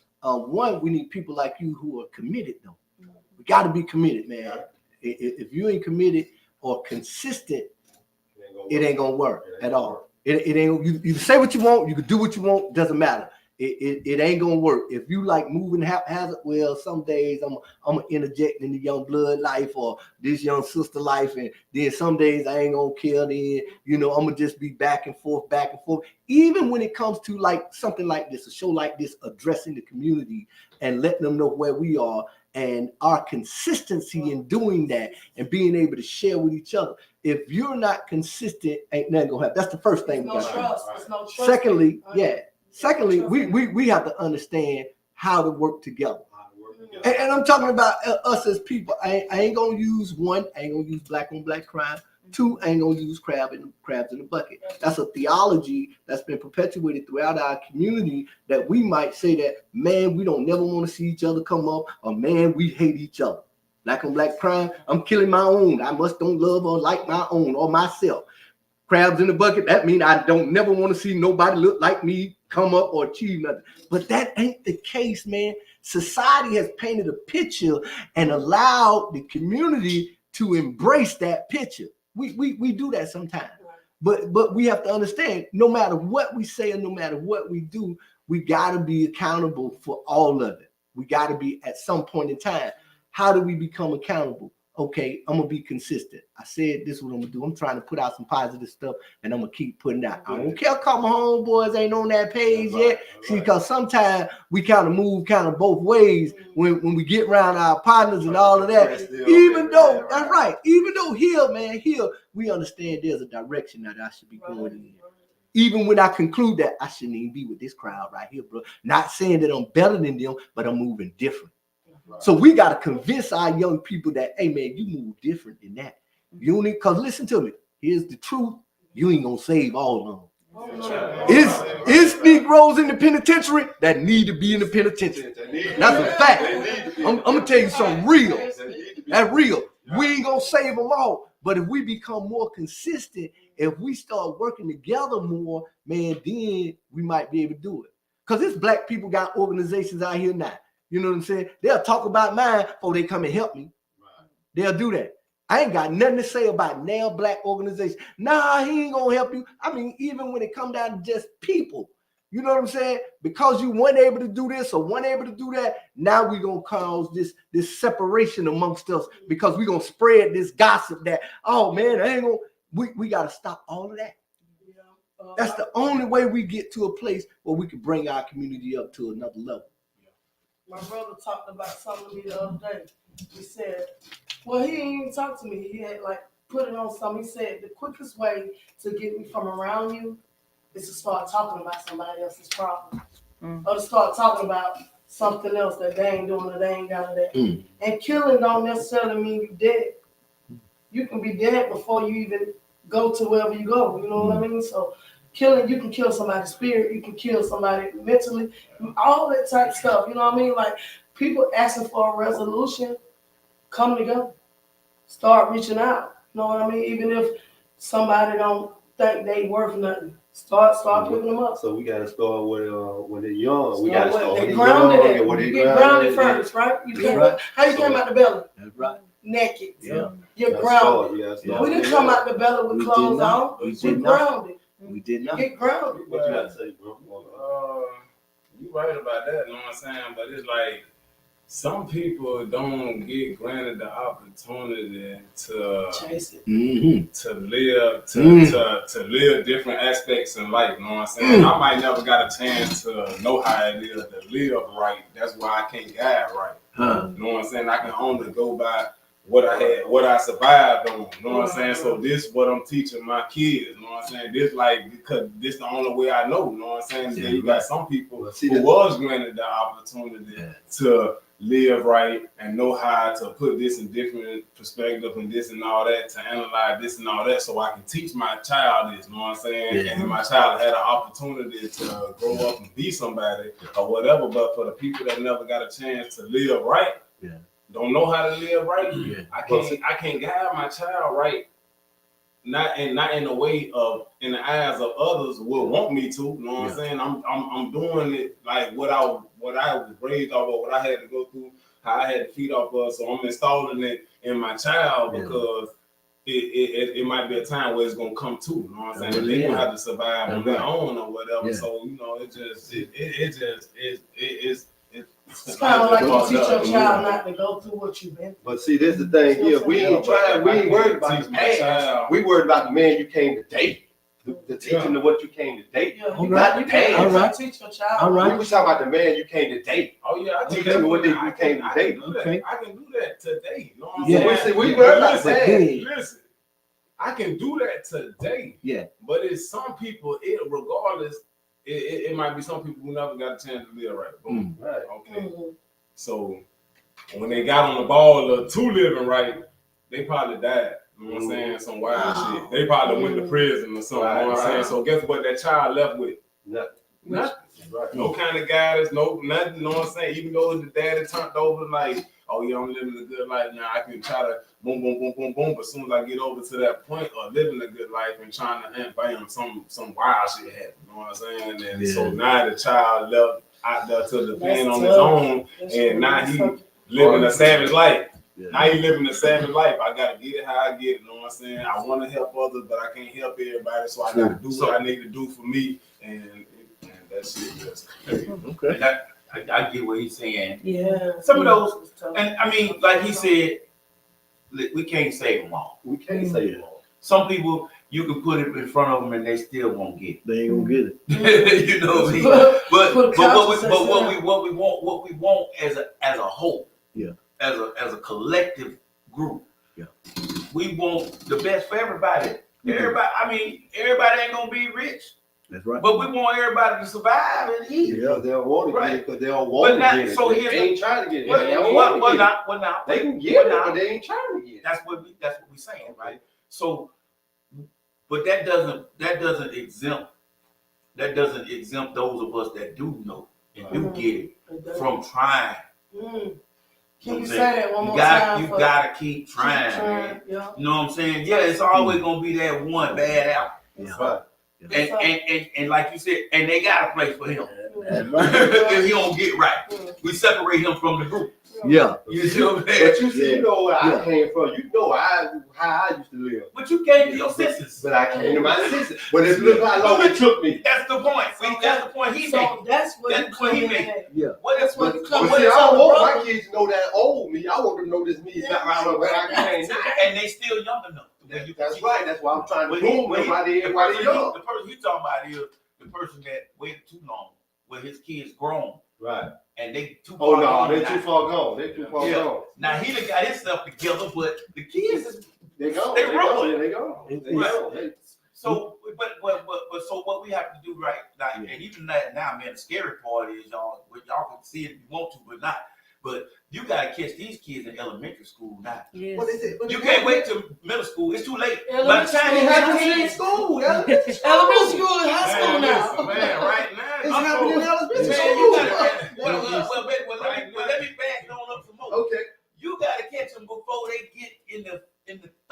We need people like you who are committed though. We got to be committed, man. If you ain't committed or consistent, it ain't gonna work at all. It ain't. You say what you want. You can do what you want. Doesn't matter. It ain't gonna work. If you like moving haphazard, well, some days I'm gonna interject in the young blood life or this young sister life, and then some days I ain't gonna kill. Then I'm gonna just be back and forth. Even when it comes to like something like this, a show like this, addressing the community and letting them know where we are and our consistency in doing that and being able to share with each other. If you're not consistent, ain't nothing gonna happen. That's the first thing we got to do. Secondly, we have to understand how to work together. And I'm talking about us as people. I ain't gonna use one. I ain't gonna use black on black crime. Two, I ain't gonna use crabs in the bucket. That's a theology that's been perpetuated throughout our community that we might say that, man, we don't never want to see each other come up, or man, we hate each other. Black on black crime, I'm killing my own. I must don't love or like my own or myself. Crabs in the bucket, that means I don't never want to see nobody look like me come up or achieve nothing. But that ain't the case, man. Society has painted a picture and allowed the community to embrace that picture. We do that sometimes. But we have to understand, no matter what we say and no matter what we do, we got to be accountable for all of it. We got to be at some point in time. How do we become accountable? Okay, I'm going to be consistent. I said this is what I'm going to do. I'm trying to put out some positive stuff, and I'm going to keep putting out. I don't care if my homeboys ain't on that page yet. See, because sometimes we kind of move kind of both ways when we get around our partners and all of that. Even though, that's right, even though here, we understand there's a direction that I should be going in. Even when I conclude that I shouldn't even be with this crowd right here, bro. Not saying that I'm better than them, but I'm moving different. So we got to convince our young people that, hey, man, you move different than that. You don't need, because listen to me. Here's the truth. You ain't going to save all of them. It's Negroes in the penitentiary that need to be in the penitentiary. That's a fact. I'm going to tell you something real. That's real. We ain't going to save them all. But if we become more consistent, if we start working together more, man, then we might be able to do it. Because this black people got organizations out here now. You know what I'm saying? They'll talk about mine before they come and help me. Right. They'll do that. I ain't got nothing to say about now black organization. Nah, he ain't gonna help you. I mean, even when it come down to just people, you know what I'm saying? Because you weren't able to do this or weren't able to do that, now we're gonna cause this separation amongst us because we're gonna spread this gossip that, oh man, I ain't gonna, we gotta stop all of that. That's the only way we get to a place where we can bring our community up to another level. My brother talked about something to me the other day. He said, well, he didn't even talk to me. He had like put it on something. He said, the quickest way to get me from around you is to start talking about somebody else's problem. Or to start talking about something else that they ain't doing or they ain't got it at. And killing don't necessarily mean you dead. You can be dead before you even go to wherever you go. You know what I mean? So killing, you can kill somebody's spirit, you can kill somebody mentally, all that type of stuff. You know what I mean? Like people asking for a resolution, come together, start reaching out. You know what I mean? Even if somebody don't think they worth nothing, start picking them up. So we gotta start when they're young. We gotta start when they're grounded. You get grounded first, right? You can't. Right. How you came out the belly? That's right. Naked. Yeah. You're grounded. We didn't come out the belly with clothes on. We're grounded. We did not. Get grounded. What you gotta say, bro? You right about that, you know what I'm saying? But it's like some people don't get granted the opportunity to chase it. To live different aspects in life, you know what I'm saying? I might never got a chance to know how it is to live right. That's why I can't guide right. You know what I'm saying? I can only go by what I had, what I survived on, you know what I'm saying? So this is what I'm teaching my kids, you know what I'm saying? This like, because this the only way I know, you know what I'm saying? Then you got some people who was granted the opportunity to live right and know how to put this in different perspective and this and all that, to analyze this and all that, so I can teach my child this, you know what I'm saying? And my child had an opportunity to grow up and be somebody or whatever, but for the people that never got a chance to live right, don't know how to live right. I can't guide my child right. Not in the way of, in the eyes of others will want me to. You know what I'm saying? I'm doing it like what I was raised off of, what I had to go through, how I had to feed off of. So I'm installing it in my child because it might be a time where it's gonna come to. You know what I'm saying? They're gonna have to survive on their own or whatever. So you know, it's kind of like you teach your child not to go through what you've been through. But see, this is the thing here. We ain't worried about the past. We worried about the man you came to date. The teaching of what you came to date. Yeah, All you right. got you can't All right. teach your child. All right. We was talking about the man you came to date. Oh yeah, I Teach can them what they I came to date. Okay. I can do that today. You know what I'm Yeah. saying? We worried about Listen, that. listen, I can do that today. Yeah. But it's some people, regardless, it might be some people who never got a chance to live right. Boom. Right. Okay. So when they got on the ball to living right, they probably died. You know what I'm saying? Some wild shit. They probably went to prison or something. You know what I'm saying? So guess what that child left with? Nothing. Right. No kind of guidance, nothing. You know what I'm saying? Even though the daddy turned over like, oh yeah, I'm living a good life now. I can try to boom, boom, boom, boom, boom. But as soon as I get over to that point of living a good life and trying to bam, some wild shit happen. You know what I'm saying? And so now the child left out there to depend on his own, and now he living a savage life. Yeah. Now he living a savage life. I gotta get it how I get it. You know what I'm saying? I want to help others, but I can't help everybody. So I gotta do what I need to do for me, and that's it. Just Okay. I get what he's saying. Yeah. Some of those, and I mean, like he said, we can't save them all. We can't say it all. Some people, you can put it in front of them and they still won't get it. They ain't gonna get it. You know what I mean? But what we want as a whole, Yeah, as a collective group, yeah, we want the best for everybody. Everybody, I mean, everybody ain't gonna be rich, that's right. but we want everybody to survive and eat. Because they don't want to get it. Because they don't But want to not- get it. so They here's ain't trying to get it. Well, They don't want to get it. now, They can get it, now, but they ain't trying to get it. that's what we saying, right? So, but that doesn't exempt those of us that do know and do get it from trying. Can you say that one more You time? gotta keep trying, man. Yeah. You know what I'm saying? Yeah, it's always gonna be that one bad apple. Yeah. And like you said, and they got a place for him. That's right. If he don't get right, we separate him from the group. Yeah. You see what I'm saying? But you see, you know where Yeah. I came from. You know how I used to live. But you came to your senses. But I came to my senses. But it's look how long it took me. That's the point. See, that's the point he's making. So that's what That's you what come he in make. at. Yeah. What That's is what what? you come But see, with. I don't want brother. my kids to know that old me. I want them to know this me is not right where I came from. And they still young enough. That's right. That's why I'm trying to Well, groom them while they young. The person you talking about is the person that waited too long, where his kids grown Right. and they too Oh far no, gone they're now. too far gone. They're too far Yeah. gone. Now he done got his stuff together, but the kids is They gone. They They rolling. gone. They gone. They Right. gone. They- so. But so what we have to do right now, and even that now, man, the scary part is y'all can see it if you want to, but not. But you gotta catch these kids in elementary school now. Yes. What is it? You can't wait till middle school. It's too late. By the Elementary time school, you high have school, kids, school. Elementary school and high school now. Man, right now. It's happening in elementary man, school. you gotta. Let me back on up some more. Okay. You gotta catch them before they get in the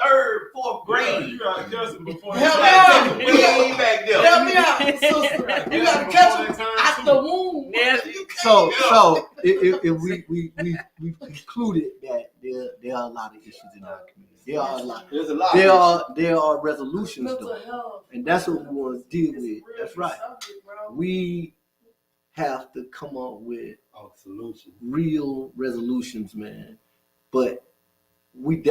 third, fourth grade. You gotta catch them before Help You me gotta out. take them way back there. Help me out, sister. You gotta catch them out the womb. Yes. So if we concluded that there are a lot of issues in our community. There are a lot. There's a lot. There are resolutions Mental though, health. and that's what we want to deal It's a with. real That's right. subject, bro. We have to come up with solution. real resolutions, man. But we ain't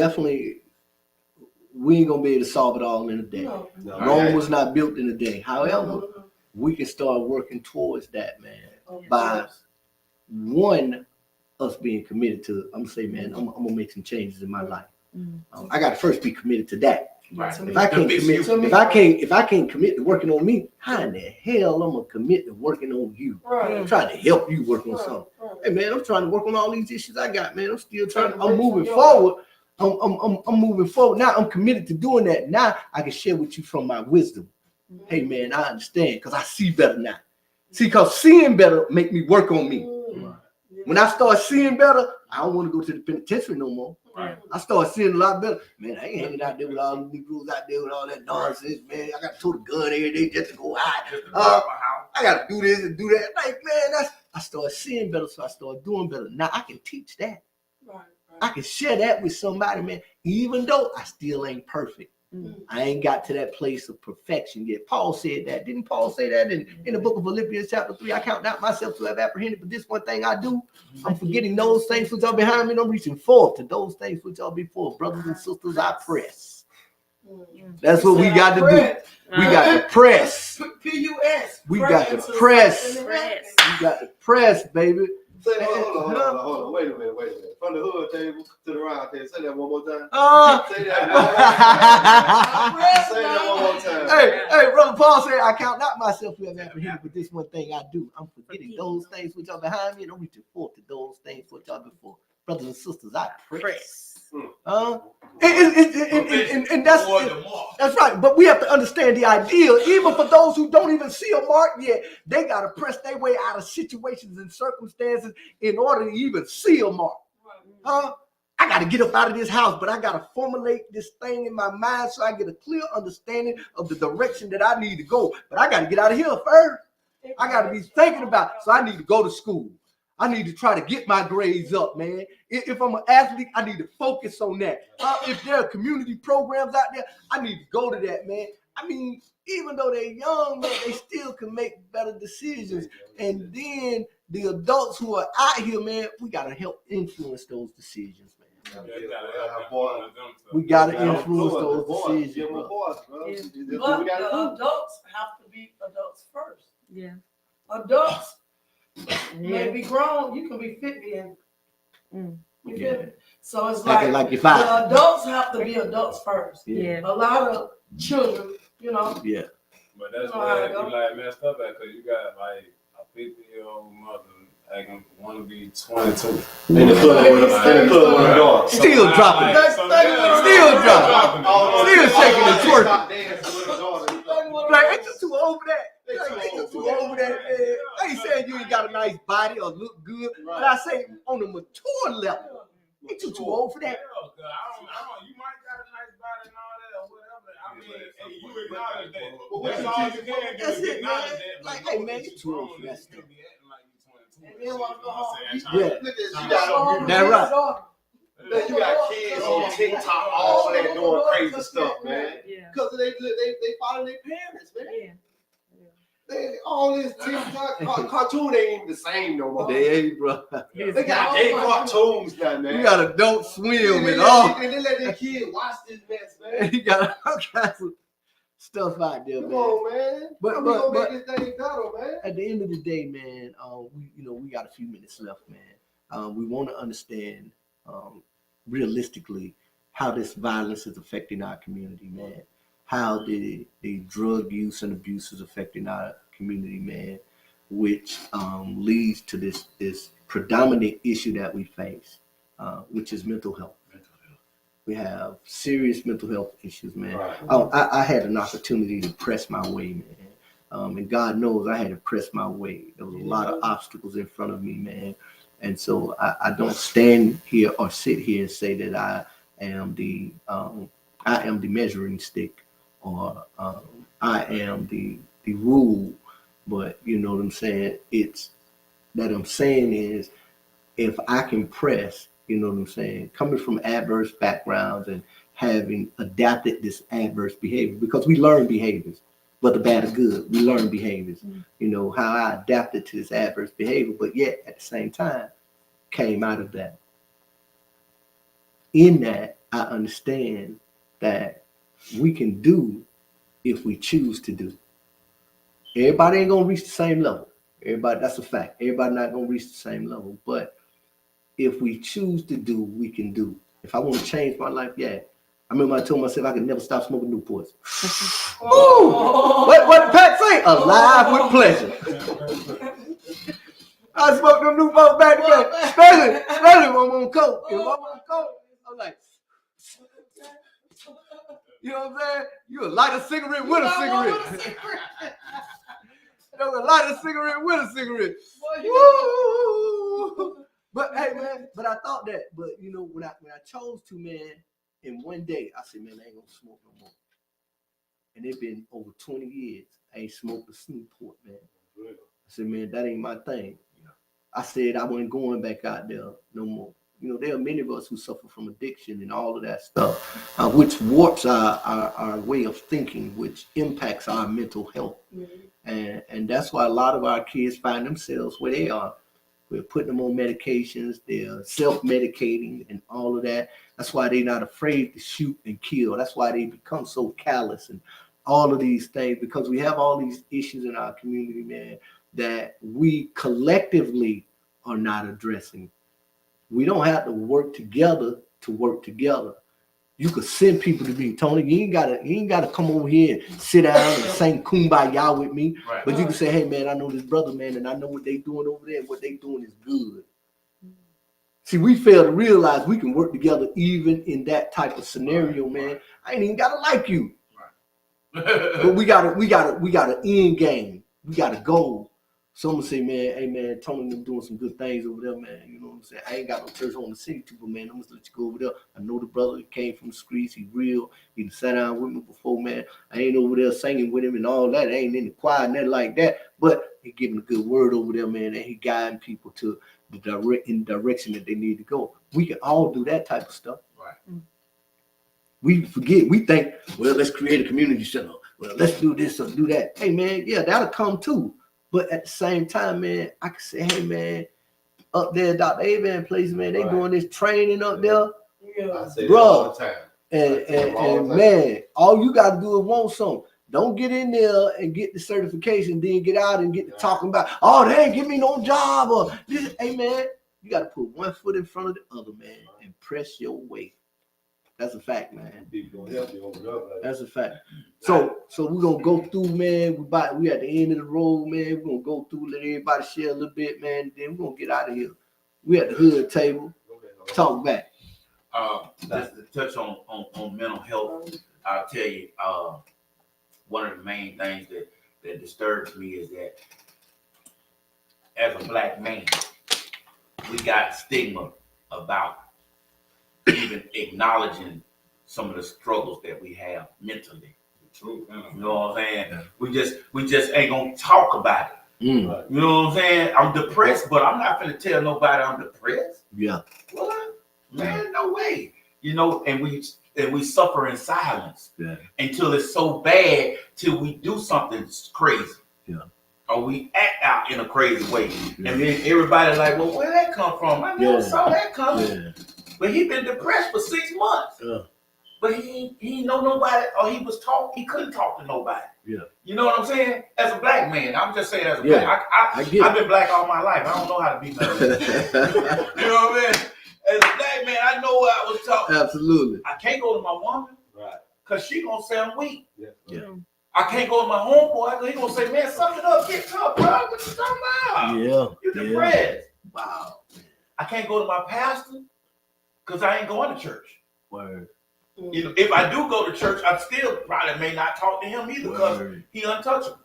gonna be able to solve it all in a day. No. No, Rome was not built in a day. However, No. we can start working towards that, man. Of By course. one, us being committed to, I'm gonna say, man, I'm gonna make some changes in my life. Mm. I gotta first be committed to that. Right. If I can't Fix commit, you. if I can't commit to working on me, how in the hell I'm gonna commit to working on you? Right. I'm trying to help you work on something. Right. Hey man, I'm trying to work on all these issues I got, man. I'm still trying. Trying to I'm work moving for you. forward. I'm moving forward. Now I'm committed to doing that. Now I can share with you from my wisdom. Hey man, I understand because I see better now. See, because seeing better make me work on me. When I start seeing better, I don't want to go to the penitentiary no more. Right. I start seeing a lot better. Man, I ain't hanging out there with all the Negroes out there with all that nonsense, man. I got to tote a gun every day just to go out. Just to guard my house. I got to do this and do that. Like, man, I start seeing better, so I start doing better. Now I can teach that. Right. I can share that with somebody, man, even though I still ain't perfect. I ain't got to that place of perfection yet. Paul said that. Didn't Paul say that in the book of Philippians chapter 3? I count not myself to have apprehended, but this one thing I do, I'm forgetting those things which are behind me, and I'm reaching forth to those things which are before. Brothers and sisters, I press. That's what we got to do. We got to press. P-U-S. We got to press. Press. We got to press, baby. Say that, hold on. Wait a minute. From the hood table to the round table. Say that one more time. Say that one more time. Hey, Brother Paul said, I count not myself to have apprehended, but this one thing I do. I'm forgetting those things which are behind me, and I'm reaching forth to those things which are before. Brothers and sisters, I press. And that's right. But we have to understand the ideal. Even for those who don't even see a mark yet, they got to press their way out of situations and circumstances in order to even see a mark. I got to get up out of this house, but I got to formulate this thing in my mind so I get a clear understanding of the direction that I need to go. But I got to get out of here first. I got to be thinking about it. So I need to go to school. I need to try to get my grades up, man. If I'm an athlete, I need to focus on that. If there are community programs out there, I need to go to that, man. I mean, even though they're young, man, they still can make better decisions. And then the adults who are out here, man, we got to help influence those decisions, man. We got to influence those decisions, bro. But the adults have to be adults first. Yeah. Adults may be grown, you can be 50 and you feel me? So it's like you're five. the adults have to be adults first. Yeah. A lot of children, you know. Yeah. But that's where you like messed up at, because you got like a 50-year-old mother acting want to be 22. In the club with a dog. Still dropping. Still dropping. Still shaking and twerking. Like, ain't you too old for that? Ain't you too old for that, man? I ain't saying you ain't got a nice body or look good, but I say on a mature level, ain't you too old for that? You might got a nice body and all that or whatever. I mean, hey, you acknowledge that. That's all you can do is acknowledge that. Like, hey, man, you too old for that stuff. And then want to go home. Yeah. That's right. Man, you got kids on TikTok, all that doing crazy stuff, man. Because they follow their parents, man. All this TikTok cartoon ain't even the same no more. They ain't, bro. They got their cartoons now, man. You got Adult Swim and all. And they let their kids watch this mess, man. You got all kinds of stuff out there, man. Come on, man. But we gonna make this thing better, man. At the end of the day, man, we got a few minutes left, man. We want to understand realistically how this violence is affecting our community, man. How the drug use and abuse is affecting our community, man, which leads to this predominant issue that we face, which is mental health. We have serious mental health issues, man. Right. I had an opportunity to press my way, man. And God knows I had to press my way. There was a lot of obstacles in front of me, man. And so I don't stand here or sit here and say that I am the measuring stick or I am the rule. But you know what I'm saying? It's that I'm saying is if I can press, you know what I'm saying, coming from adverse backgrounds and having adapted this adverse behavior, because we learn behaviors, whether bad or good, we learn behaviors. You know, how I adapted to this adverse behavior, but yet at the same time came out of that. In that, I understand that we can do if we choose to do. Everybody ain't gonna reach the same level. Everybody, that's a fact. Everybody not gonna reach the same level. But if we choose to do, we can do. If I want to change my life, yeah. I remember I told myself I could never stop smoking Newports. Woo! What did Pat say? Alive with pleasure. I smoked them Newports back again. Especially when I'm on coke. If I'm on coke, I'm like, you know what I'm saying? You light a cigarette with a cigarette. Light a cigarette with a cigarette. Woo! But hey, man, but I thought that, but you know, when I chose to, man, in one day, I said, man, I ain't gonna smoke no more. And it's been over 20 years, I ain't smoked a Newport, man. I said, man, that ain't my thing. I said I wasn't going back out there no more. there are many of us who suffer from addiction and all of that stuff, which warps our way of thinking, which impacts our mental health. And that's why a lot of our kids find themselves where they are. We're putting them on medications, they're self-medicating and all of that. That's why they're not afraid to shoot and kill. That's why they become so callous and all of these things, because we have all these issues in our community, man, that we collectively are not addressing. We don't have to work together to work together. You could send people to me, Tony. You ain't gotta come over here and sit down and sing Kumbaya with me. Right. But you can say, hey man, I know this brother, man, and I know what they doing over there, and what they doing is good. See, we fail to realize we can work together even in that type of scenario, man. I ain't even gotta like you. But we got an end game. We got a goal. So I'm gonna say, man, hey man, Tony them doing some good things over there, man. You know what I'm saying? I ain't got no church home to sing to, but man, I'm gonna let you go over there. I know the brother that came from the streets, he real. He sat down with me before, man. I ain't over there singing with him and all that. I ain't in the choir, nothing like that. But he giving a good word over there, man, and he guiding people to the direction that they need to go. We can all do that type of stuff. Right. We forget, we think, well, let's create a community center. Well, let's do this or do that. Hey man, yeah, that'll come too. But at the same time, man, I can say, hey, man, up there, Dr. Avan place, man, they doing this training up there. I say that Bro. all the time. And man, all you got to do is want something. Don't get in there and get the certification, then get out and get to talking about, oh, they ain't give me no job. Or this. Hey, man, you got to put one foot in front of the other, man, and press your way. That's a fact, man. People gonna help you over there, like, That's a fact. So we're gonna go through, man. We at the end of the road, man. We're gonna go through, let everybody share a little bit, man. Then we're gonna get out of here. We at the hood table. Talk back. Just to touch on mental health, I'll tell you, one of the main things that disturbs me is that as a black man, we got stigma about even acknowledging some of the struggles that we have mentally. True. You know what I'm saying? Yeah. We just ain't gonna talk about it. You know what I'm saying? I'm depressed, but I'm not gonna tell nobody I'm depressed. Yeah. What? Man, no way. You know, and we suffer in silence until it's so bad till we do something crazy. Yeah. Or we act out in a crazy way. Yeah. And then everybody's like, well, where that come from? I never saw that coming. Yeah. But he been depressed for 6 months. Yeah. But he know nobody, or he couldn't talk to nobody. Yeah. You know what I'm saying? As a black man, I'm just saying as a black, I've been black all my life. I don't know how to be married. You know what I mean? As a black man, I know what I was talking. Absolutely. I can't go to my woman. Right. Cause she gonna say I'm weak. Yeah. Yeah. I can't go to my homeboy because he gonna say, man, sum it up, get tough, bro. What you talking about? Yeah. You depressed. Wow. I can't go to my pastor because I ain't going to church. Word. You know, if I do go to church, I still probably may not talk to him either because he untouchable.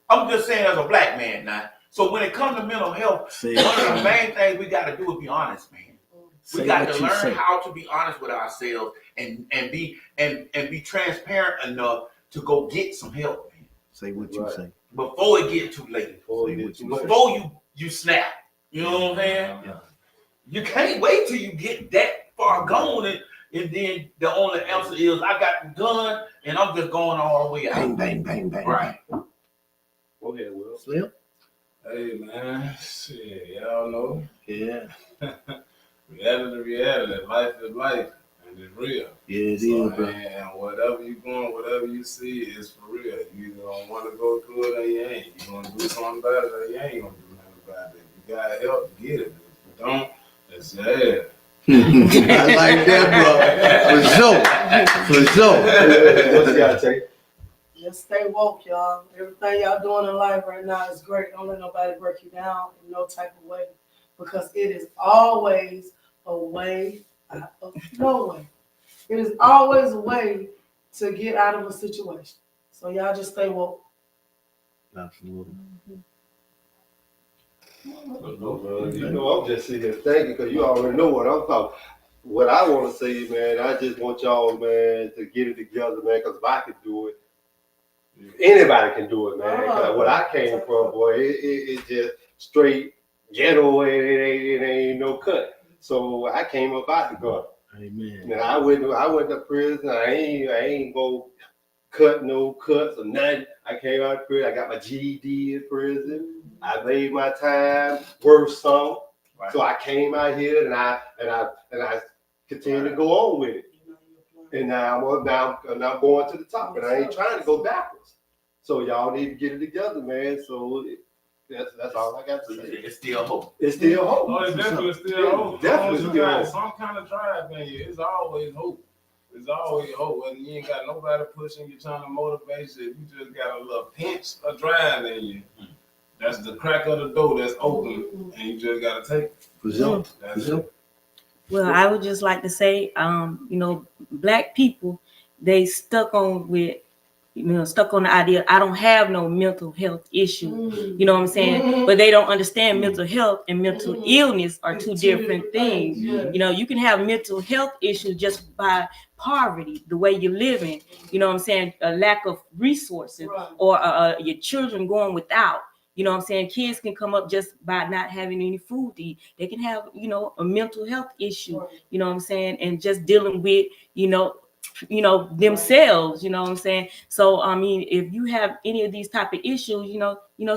I'm just saying as a black man now. So when it comes to mental health, one of the main things we got to do is be honest, man. We got to learn how to be honest with ourselves and be transparent enough to go get some help, man. Say what you say before it get too late. Before you snap. You know what I'm saying? Yeah. You can't wait till you get that far gone and then the only answer is I got the gun and I'm just going all the way out. Bang, bang, bang, bang. Right. Go ahead, Will. Slim? Hey, man. Shit, y'all know. Yeah. Reality. Life is life. And it's real. Yeah, it is, bro. And whatever you going, whatever you see is for real. You either don't want to go through it or you ain't. You going to do something about it or you ain't going to do nothing about it. You got help, get it. If you don't, it's your ass. I like that, bro. For sure. What you got to take? Just stay woke, y'all. Everything y'all doing in life right now is great. Don't let nobody break you down in no type of way, because it is always a way out of no way. It is always a way to get out of a situation. So y'all just stay woke. Absolutely. You know, I'm just sitting here thinking because you already know what I'm talking. What I want to say, man, I just want y'all, man, to get it together, man, because if I could do it, anybody can do it, man. Cause what I came from, boy, it's just straight ghetto, it ain't no cut. So I came up out the gutter. Amen. And I went to prison. I ain't go cut no cuts or nothing. I came out of prison. I got my GED in prison. I made my time, worked some. Right. So I came out here and I continued to go on with it. And now I'm going to the top, and I ain't trying to go backwards. So y'all need to get it together, man. So that's all I got to say. It's still hope. It's still hope. Oh, it's definitely still hope. Definitely As long as you still got hope. some kind of drive in you, it's always hope. It's always hope. And you ain't got nobody pushing you, trying to motivate you. You just got a little pinch of drive in you. That's the crack of the door that's open, and you just gotta take it. Present. That's it. Well, I would just like to say, Black people, they stuck on the idea, I don't have no mental health issue. You know what I'm saying? But they don't understand mental health and mental illness are two different things. You know, you can have mental health issues just by poverty, the way you're living, you know what I'm saying? A lack of resources or your children going without. You know what I'm saying? Kids can come up just by not having any food to eat. They can have, a mental health issue, you know what I'm saying? And just dealing with, themselves, you know what I'm saying? So, I mean, if you have any of these type of issues,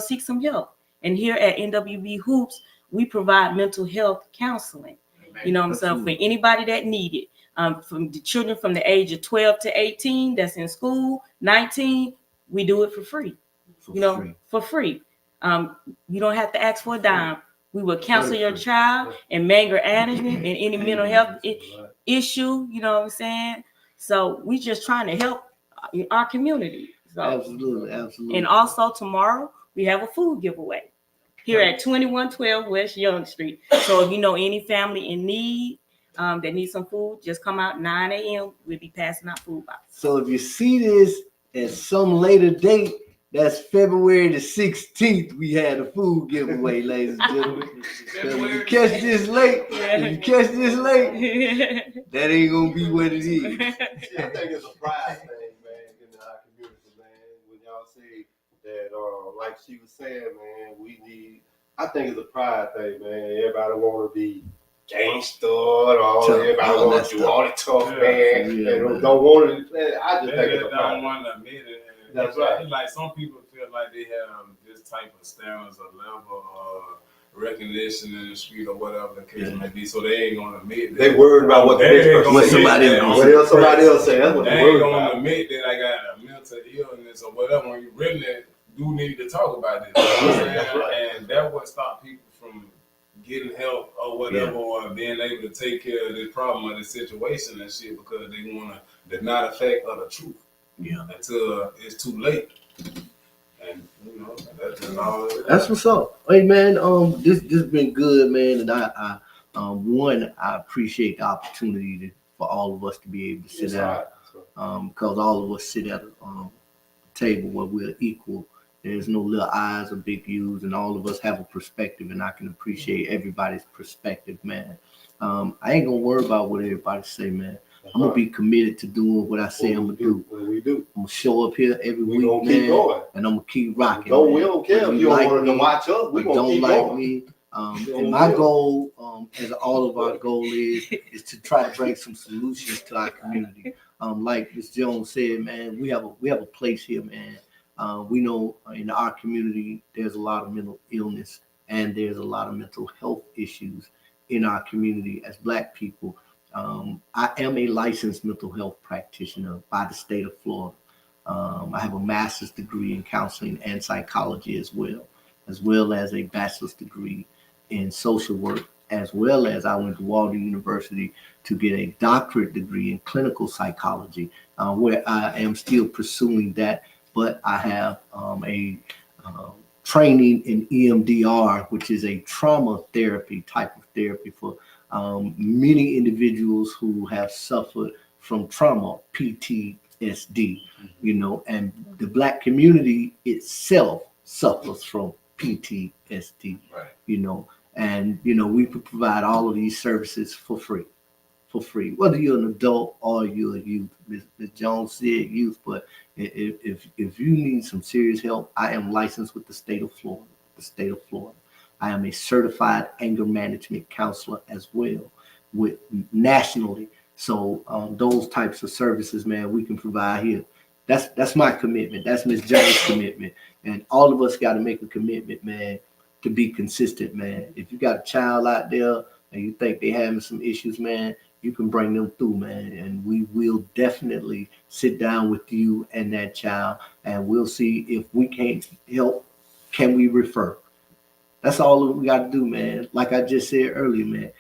seek some help. And here at NWB Hoops, we provide mental health counseling, you know what I'm saying? For anybody that need it. From the children from the age of 12 to 18 that's in school, 19, we do it for free, for free. You don't have to ask for a dime. We will counsel your child and anger management and any mental health issue, you know what I'm saying? So we just trying to help our community. So, Absolutely. and also tomorrow we have a food giveaway here at 2112 West Young Street. So if you know any family in need that needs some food, just come out 9 a.m. We'll be passing out food boxes. So if you see this at some later date, that's February the 16th. We had a food giveaway, ladies and gentlemen. So if you catch this late, that ain't gonna be what it is. See, I think it's a pride thing, man, in our community, man. When y'all say that, like she was saying, man, I think it's a pride thing, man. Everybody want to be gangster, everybody want to do all the tough, man. And don't want to. I just think it's a pride. Don't want to admit it. That's right. Like some people feel like they have this type of standards or level of recognition in the street or whatever the case may be, so they ain't gonna admit that. They worried about what the next person say. Somebody else say. That's what they they ain't worried gonna about. admit that I got a mental illness or whatever. When you really do need to talk about this, you know what I'm saying? And that what stop people from getting help or whatever, or being able to take care of this problem or this situation and shit, because they wanna deny the fact of the truth. Until it's too late. And that's just all it is. That's what's up. Hey man, this been good, man. And I appreciate the opportunity for all of us to be able to sit down. Because all of us sit at a table where we're equal. There's no little I's or big U's, and all of us have a perspective, and I can appreciate everybody's perspective, man. I ain't gonna worry about what everybody say, man. I'm gonna be committed to doing what I say I'm gonna do. We do. I'm gonna show up here every week, gonna man, keep going. and I'm gonna keep rocking. We don't care if you don't want to watch us. We gonna keep going. Me. And my goal, as all of our goal is to try to bring some solutions to our community. Like Ms. Jones said, man, we have a place here, man. We know in our community there's a lot of mental illness and there's a lot of mental health issues in our community as Black people. I am a licensed mental health practitioner by the state of Florida. I have a master's degree in counseling and psychology as well as a bachelor's degree in social work, as well as I went to Walden University to get a doctorate degree in clinical psychology, where I am still pursuing that, but I have a training in EMDR, which is a trauma therapy type of therapy for many individuals who have suffered from trauma, PTSD, and the Black community itself suffers from PTSD, and we provide all of these services for free, whether you're an adult or you're a youth. Ms. Jones said youth, but if you need some serious help, I am licensed with the state of Florida. I am a certified anger management counselor as well, with nationally. So those types of services, man, we can provide here. That's my commitment. That's Ms. Jones' commitment. And all of us got to make a commitment, man, to be consistent, man. If you got a child out there and you think they having some issues, man, you can bring them through, man. And we will definitely sit down with you and that child, and we'll see if we can't help, can we refer? That's all we got to do, man. Like I just said earlier, man,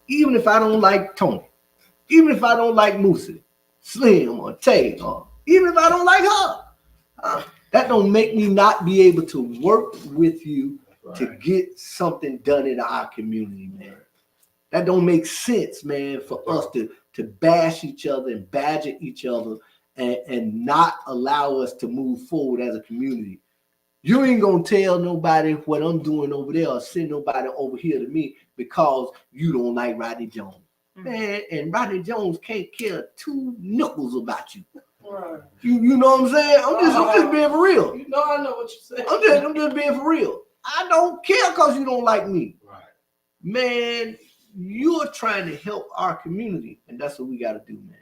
even if I don't like Tony, even if I don't like Moosey, Slim, or Tay, or even if I don't like her, that don't make me not be able to work with you to get something done in our community, man. That don't make sense, man, for us to bash each other and badger each other and not allow us to move forward as a community. You ain't gonna tell nobody what I'm doing over there or send nobody over here to me because you don't like Rodney Jones. Man, and Rodney Jones can't care two nickels about you. Right. You know what I'm saying? I'm just being for real. You know I know what you're saying. I'm just being for real. I don't care because you don't like me. Right. Man, you're trying to help our community, and that's what we got to do, man.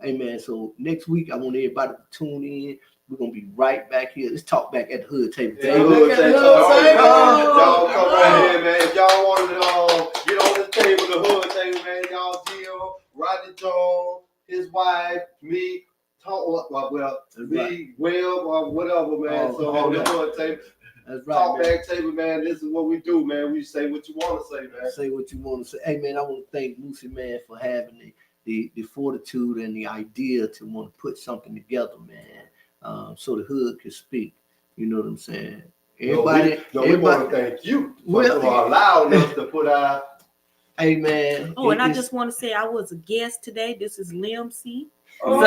Hey, man, so next week, I want everybody to tune in. We're going to be right back here. Let's talk back at the hood table. Yeah, hood table. Y'all come right here, man. If y'all want to get on the table, the hood table, man, y'all deal. Rodney Jones, his wife, me, talk, me, Will, or whatever, man. So on the hood table. That's right, Talk man. back table, man. This is what we do, man. We say what you want to say, man. Say what you want to say. Hey, man, I want to thank Moosey, man, for having the fortitude and the idea to want to put something together, man, so the hood can speak. You know what I'm saying? Everybody, we want to thank you for allowing us to put our. Hey, man. Oh, and I just want to say I was a guest today. This is Lim C. Oh,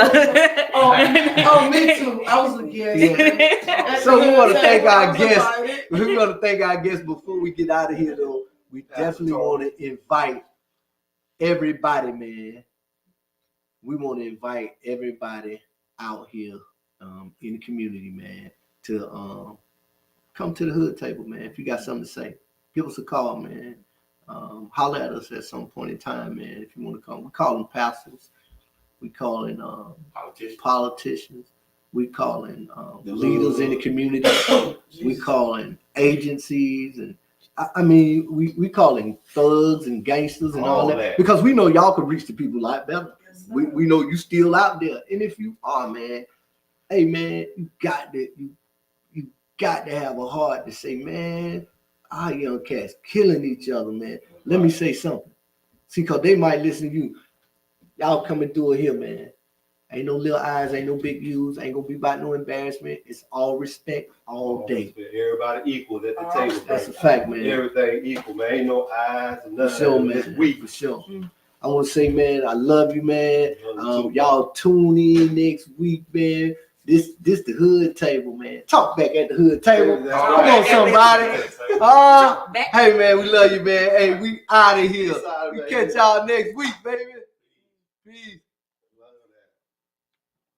me too. I was a guest. Yeah. So we want to thank our guests. We want to thank our guests before we get out of here, though. We definitely want to invite everybody, man. We want to invite everybody out here in the community, man, to come to the hood table, man. If you got something to say, give us a call, man. Holler at us at some point in time, man. If you want to come, we call them pastors. We calling politicians. We calling leaders in the community. We calling agencies, and I mean we calling thugs and gangsters and all that, because we know y'all can reach the people a lot better. We know you still out there, and if you are, man, hey man, you got to have a heart to say, man, our young cats killing each other, man. Let me say something. See, because they might listen to you. Y'all come and do it here, man. Ain't no little eyes, ain't no big U's, ain't gonna be about no embarrassment. It's all respect all day. Everybody equal at the table. That's a fact, man. Everything equal, man. Ain't no eyes and nothing. For sure, man. It's weak. For sure. I want to say, man, I love you, man. Y'all tune in next week, man. This the hood table, man. Talk back at the hood table. Come on, somebody. Hey, man, we love you, man. Hey, we out of here. We catch y'all next week, baby. Peace.